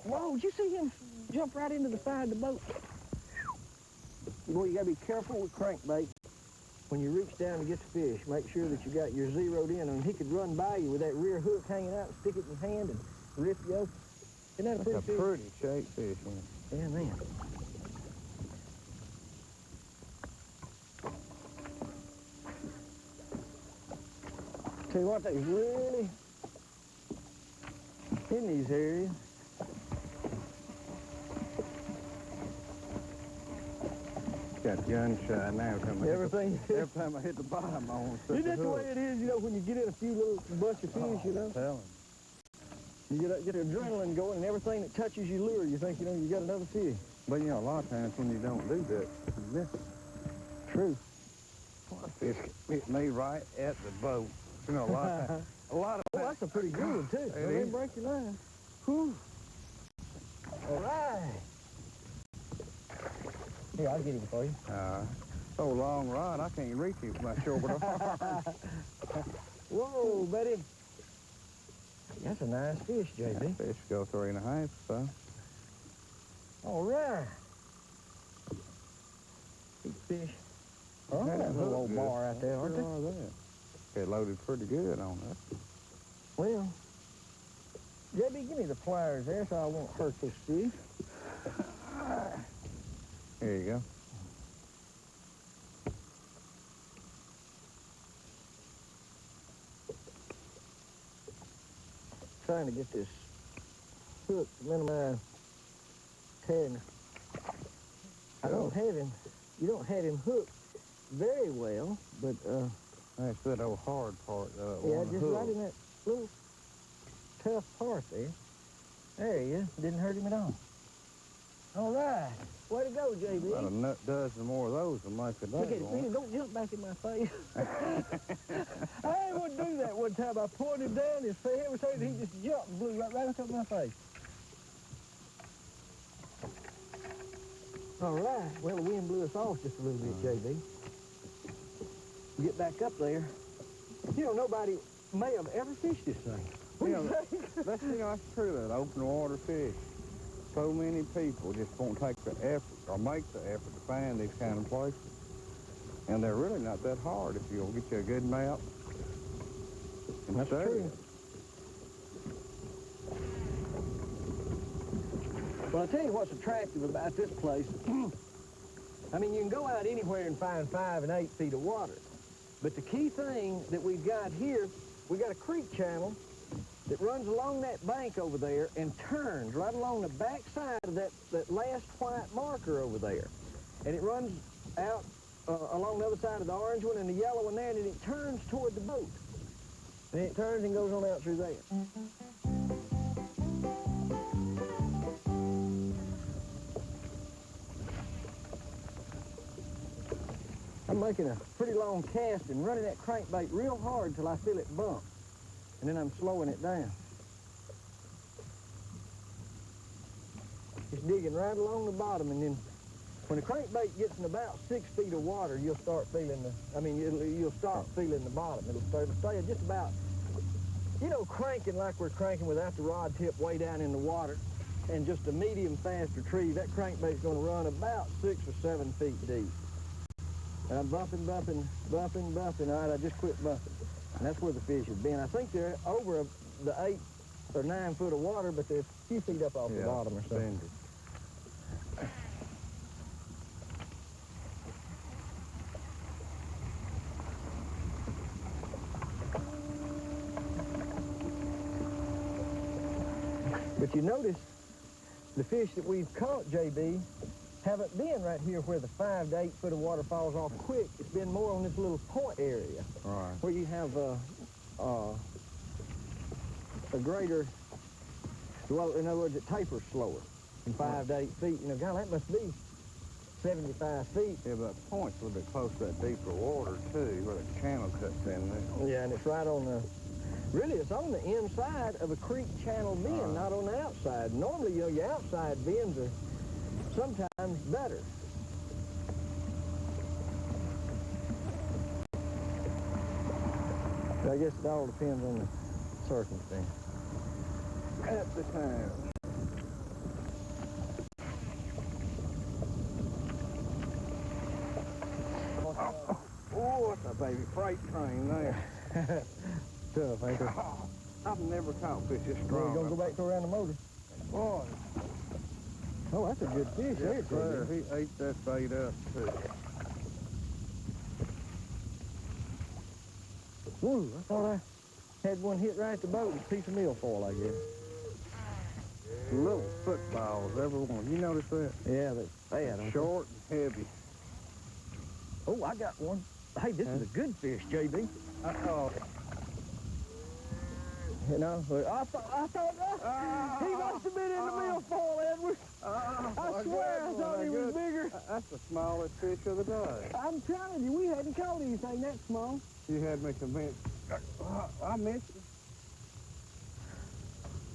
M: Whoa, did you see him jump right into the side of the boat? Boy, you got to be careful with crankbait. When you reach down to get the fish, make sure that you got your zeroed in on. He could run by you with that rear hook hanging out and stick it in your hand and rip you open. Isn't that a pretty fish?
I: Pretty shaped fish, man.
M: Yeah, man. Tell you what, they really in these areas.
I: Got gunshot now.
M: Everything.
I: Every time I hit the bottom, I want to
M: Isn't that the way it is, you know, when you get in a few little bunch of fish, you know?
I: Tell him.
M: You get the adrenaline going, and everything that touches you lure. You think, you know, you got another fish.
I: But, you know, a lot of times when you don't do that, you miss it.
M: True.
I: What fish hit me right at the boat. You know, a lot of times.
M: Oh, that's a pretty good one, too. Don't even break your line. Whew. All right. Here, I'll get him for you.
I: So long rod, I can't reach him with my shoulder arm.
M: Whoa, buddy. That's a nice fish, JB.
I: Fish go 3.5, so.
M: All right. Big fish. Oh, that little old bar out there, aren't they?
I: They loaded pretty good on that.
M: Well, JB, give me the pliers there so I won't hurt this fish.
I: Here you go.
M: Trying to get this hook to minimize tearing. I don't have him. You don't have him hooked very well, but
I: that's that old hard part.
M: Yeah, just right in that little tough part there. There he is. Didn't hurt him at all. All right. Way to go, JB.
I: About a dozen more of those will make a day.
M: Look at it. Don't jump back in my face. I ain't want to do that one time. I pointed down his head was saying he just jumped and blew right up my face. All right. Well, the wind blew us off just a little bit, JB. Get back up there. You know, nobody may have ever fished this thing.
I: You know, that's true, that open water fish. So many people just won't take the effort or make the effort to find these kind of places. And they're really not that hard if you'll get you a good map. And
M: that's true. Well, I'll tell you what's attractive about this place. I mean, you can go out anywhere and find 5 and 8 feet of water. But the key thing that we've got here, we got a creek channel that runs along that bank over there and turns right along the back side of that last white marker over there. And it runs out along the other side of the orange one and the yellow one there, and then it turns toward the boat. And it turns and goes on out through there. I'm making a pretty long cast and running that crankbait real hard till I feel it bump. And then I'm slowing it down. It's digging right along the bottom, and then when the crankbait gets in about 6 feet of water, you'll start feeling you'll start feeling the bottom. It'll stay just about, you know, cranking like we're cranking without the rod tip way down in the water, and just a medium fast retrieve. That crankbait's going to run about 6 or 7 feet deep. And I'm bumping. All right, I just quit bumping. And that's where the fish have been. I think they're over the 8 or 9 foot of water, but they're a few feet up off the bottom or something. But you notice the fish that we've caught, JB, haven't been right here where the 5 to 8 foot of water falls off quick. It's been more on this little point area.
B: Right.
M: Where you have a greater, well, in other words, it tapers slower from 5 to 8 feet. You know, God, that must be 75 feet.
I: Yeah, but that point's a little bit close to that deeper water, too, where the channel cuts in there.
M: Yeah, and it's right on the, really, it's on the inside of a creek channel bend, not on the outside. Normally, you know, your outside bends are sometimes better. But I guess it all depends on the circumstance.
I: At the time. Oh, it's a baby freight train there.
M: Tough, ain't it?
I: I've never caught fish this
M: We're
I: strong.
M: going to go back to around the motor.
I: Boy.
M: Oh, that's a good fish there,
I: Yes, sir. He ate that bait up, too.
M: Ooh, I thought I had one hit right at the boat with a piece of milfoil, I guess.
I: Little footballs, every one. You notice that?
M: Yeah, that's bad.
I: Short and heavy.
M: Oh, I got one. Hey, this is a good fish, JB.
I: Uh-oh.
M: You know, I thought he must have been in the milfoil, Edward. I swear I thought he was bigger.
I: That's the smallest fish of the day.
M: I'm telling you, we hadn't caught anything that small.
I: You had me convinced. I missed you.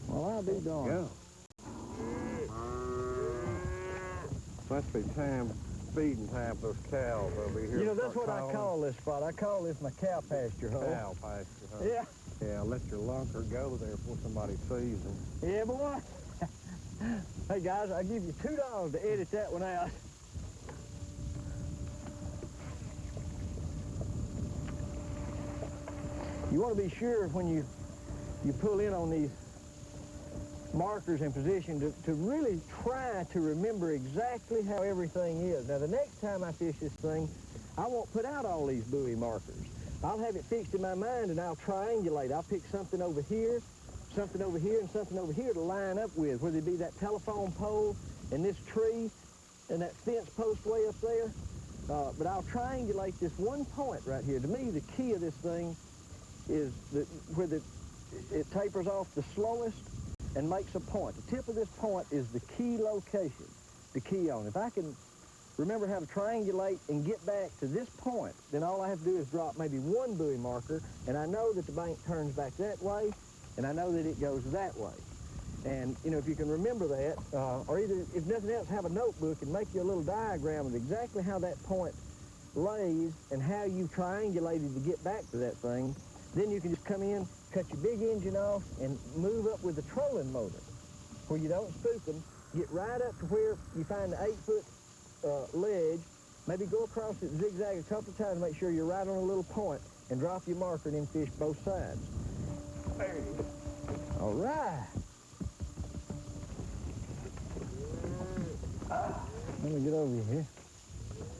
M: Well, I'll be darned.
I: Must be feeding time for those cows over here.
M: You know, that's what I call this spot. I call this my cow pasture hole.
I: Cow pasture hole.
M: Yeah.
I: Yeah, let your lunker go there before somebody sees them.
M: Yeah, boy. Hey, guys, I'll give you $2 to edit that one out. You want to be sure when you pull in on these markers in position to really try to remember exactly how everything is. Now, the next time I fish this thing, I won't put out all these buoy markers. I'll have it fixed in my mind, and I'll triangulate. I'll pick something over here, something over here, and something over here to line up with, whether it be that telephone pole and this tree and that fence post way up there. But I'll triangulate this one point right here. To me, the key of this thing is where it tapers off the slowest and makes a point. The tip of this point is the key location, the key on. If I can remember how to triangulate and get back to this point, then all I have to do is drop maybe one buoy marker, and I know that the bank turns back that way, and I know that it goes that way. And, you know, if you can remember that, or either, if nothing else, have a notebook and make you a little diagram of exactly how that point lays and how you triangulated to get back to that thing, then you can just come in, cut your big engine off, and move up with the trolling motor, where you don't spook them. Get right up to where you find the 8-foot ledge, maybe go across it, zigzag a couple of times, make sure you're right on a little point, and drop your marker and then fish both sides. There you go. All right. Let me get over here.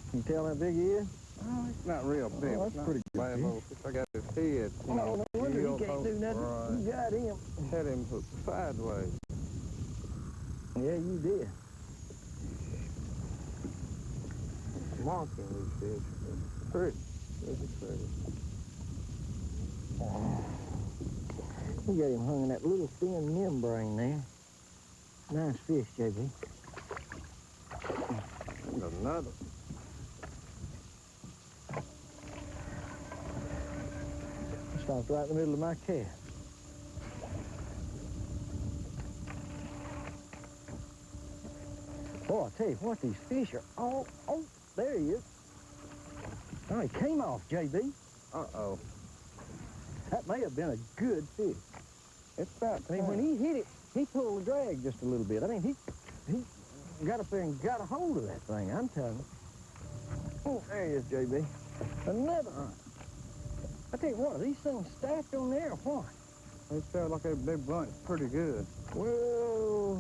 M: Can you tell how big he is?
I: Oh, it's not real big.
M: Oh, that's pretty good.
I: I got his head.
M: Oh, no wonder he can't do nothing.
I: Right.
M: You got him.
I: Had him hooked sideways.
M: Yeah, you did.
I: Monking these fish. Pretty. Really pretty.
M: You got him hung in that little thin membrane there. Nice fish, JB.
I: Another.
M: Stopped right in the middle of my cast. Boy, I tell you what, these fish are all... Oh, there he is. Oh, he came off, JB.
I: Uh-oh.
M: That may have been a good fish.
I: It's about
M: I mean, when he hit it, he pulled the drag just a little bit. I mean, he got up there and got a hold of that thing, I'm telling you. Oh, there he is, JB. Another one. I tell you what, are these things stacked on there or what?
I: They sound like they bunched pretty good.
M: Whoa.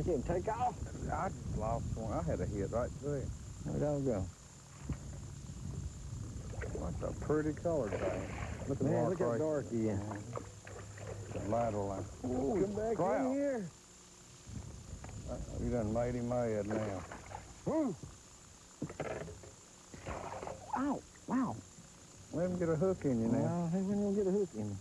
M: I can't take off.
I: I just lost one. I had a hit right there.
M: There we go.
I: That's a pretty colored thing. Look at
M: Man, look how dark he is.
I: The lateral line.
M: Ooh, come back in here.
U: You done made him mad now. Woo! Ow! Wow! Let him get a hook in you now.
M: No, he wasn't going to get a hook in me.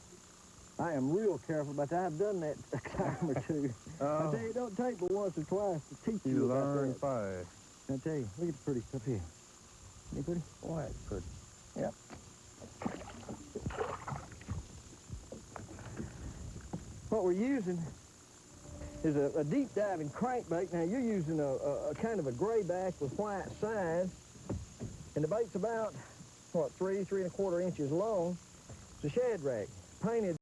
M: I am real careful about that. I've done that a time or two. I tell you, it don't take but once or twice to teach you about
U: learn
M: that.
U: fast.
M: I tell you, look at the pretty stuff here. You pretty?
U: Boy, that's pretty.
M: Yep. What we're using is a deep diving crankbait. Now, you're using a kind of a gray back with white sides. And the bait's about, what, 3.25 inches long. It's a shad rack, painted,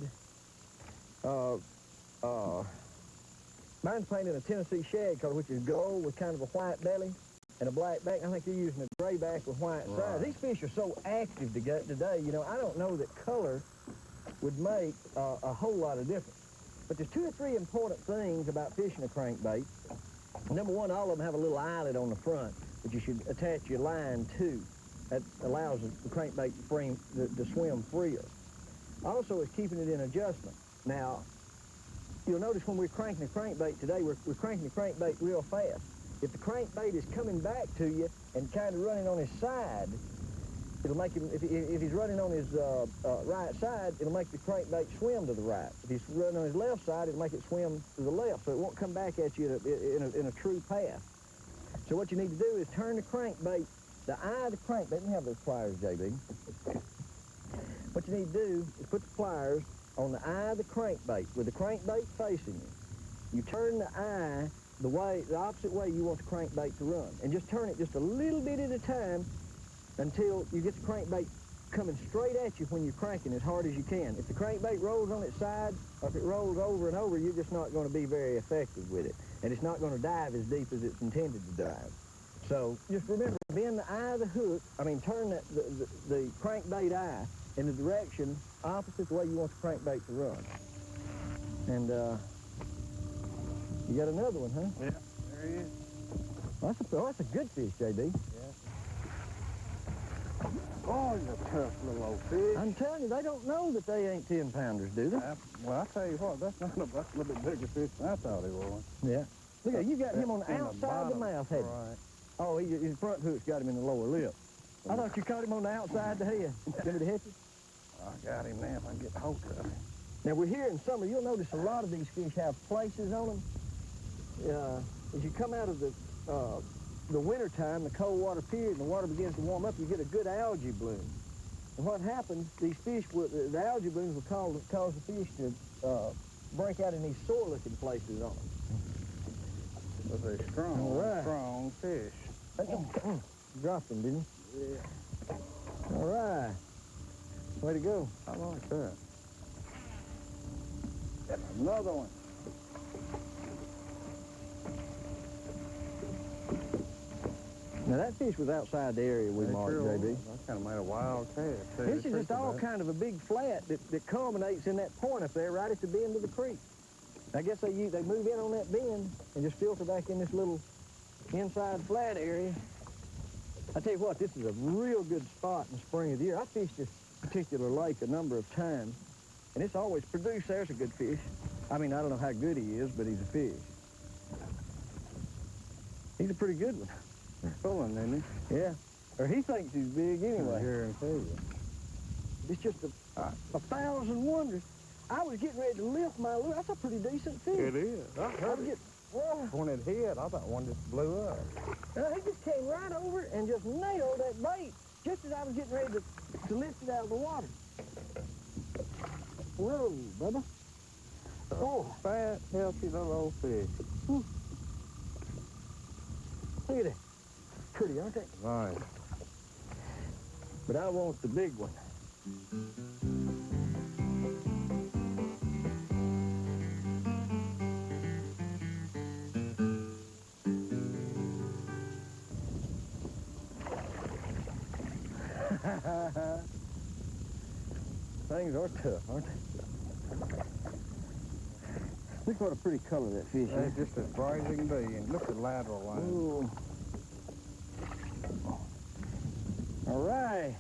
M: mine's painted a Tennessee shad color, which is gold with kind of a white belly and a black back. I think you're using a gray back with white sides. These fish are so active today, you know, I don't know that color would make a whole lot of difference. But there's 2 or 3 important things about fishing a crankbait. Number one, all of them have a little eyelet on the front that you should attach your line to. That allows the crankbait to swim freer. Also, is keeping it in adjustment. Now, you'll notice when we're cranking the crankbait today, we're cranking the crankbait real fast. If the crankbait is coming back to you and kind of running on his side, it'll make him, if he's running on his right side, it'll make the crankbait swim to the right. If he's running on his left side, it'll make it swim to the left, so it won't come back at you in a true path. So what you need to do is turn the crankbait, the eye of the crankbait, let me have those pliers, JB. What you need to do is put the pliers on the eye of the crankbait, with the crankbait facing you. You turn the eye the opposite way you want the crankbait to run, and just turn it just a little bit at a time until you get the crankbait coming straight at you when you're cranking as hard as you can. If the crankbait rolls on its side, or if it rolls over and over, you're just not going to be very effective with it, and it's not going to dive as deep as it's intended to dive. So just remember, bend the eye of the hook, turn the crankbait eye in the direction opposite the way you want the crankbait to run. And you got another one, huh?
U: Yeah, there he is.
M: Well, that's a good fish, JB.
U: Yeah. Oh, he's a tough little old fish.
M: I'm telling you, they don't know that they ain't 10-pounders, do they?
U: Well, I tell you what, that's a little bit bigger fish than I thought he was.
M: Yeah. Look at you got him on the outside of the mouth, haven't you?
U: Right.
M: Oh, his front hook's got him in the lower lip. I thought you caught him on the outside of the head. Give me the hitches.
U: I got him now if I can get hold of him.
M: Now, we're here in summer. You'll notice a lot of these fish have places on them. As you come out of the winter time, the cold water period, and the water begins to warm up, you get a good algae bloom. And what happens, these fish, the algae blooms will cause the fish to break out in these sore-looking places on them.
U: That's a strong fish.
M: Dropped him, didn't you?
U: Yeah.
M: All right. Way to go.
U: I like that. Another one.
M: Now, that fish was outside the area we marked, JB.
U: I kind of made a wild cast, too.
M: This is just all kind of a big flat that culminates in that point up there right at the bend of the creek. I guess they move in on that bend and just filter back in this little inside flat area. I tell you what, this is a real good spot in the spring of the year. I fished this particular lake a number of times, and it's always produced. There's a good fish. I mean, I don't know how good he is, but he's a fish. He's a pretty good one.
U: Pulling, isn't he?
M: Yeah. Or he thinks he's big anyway.
U: I guarantee you.
M: It's just a thousand wonders. I was getting ready to lift my lure. That's a pretty decent fish.
U: It is. I heard it. When it hit, I thought one just blew up.
M: He just came right over and just nailed that bait just as I was getting ready to lift it out of the water. Whoa, Bubba.
U: Oh, fat, healthy little old fish.
M: Whew. Look at that. Pretty, aren't they?
U: Nice.
M: But I want the big one. Things are tough, aren't they? Look what a pretty color that fish is.
U: Just as bright as it can be, and look at the lateral line.
M: Ooh. All right.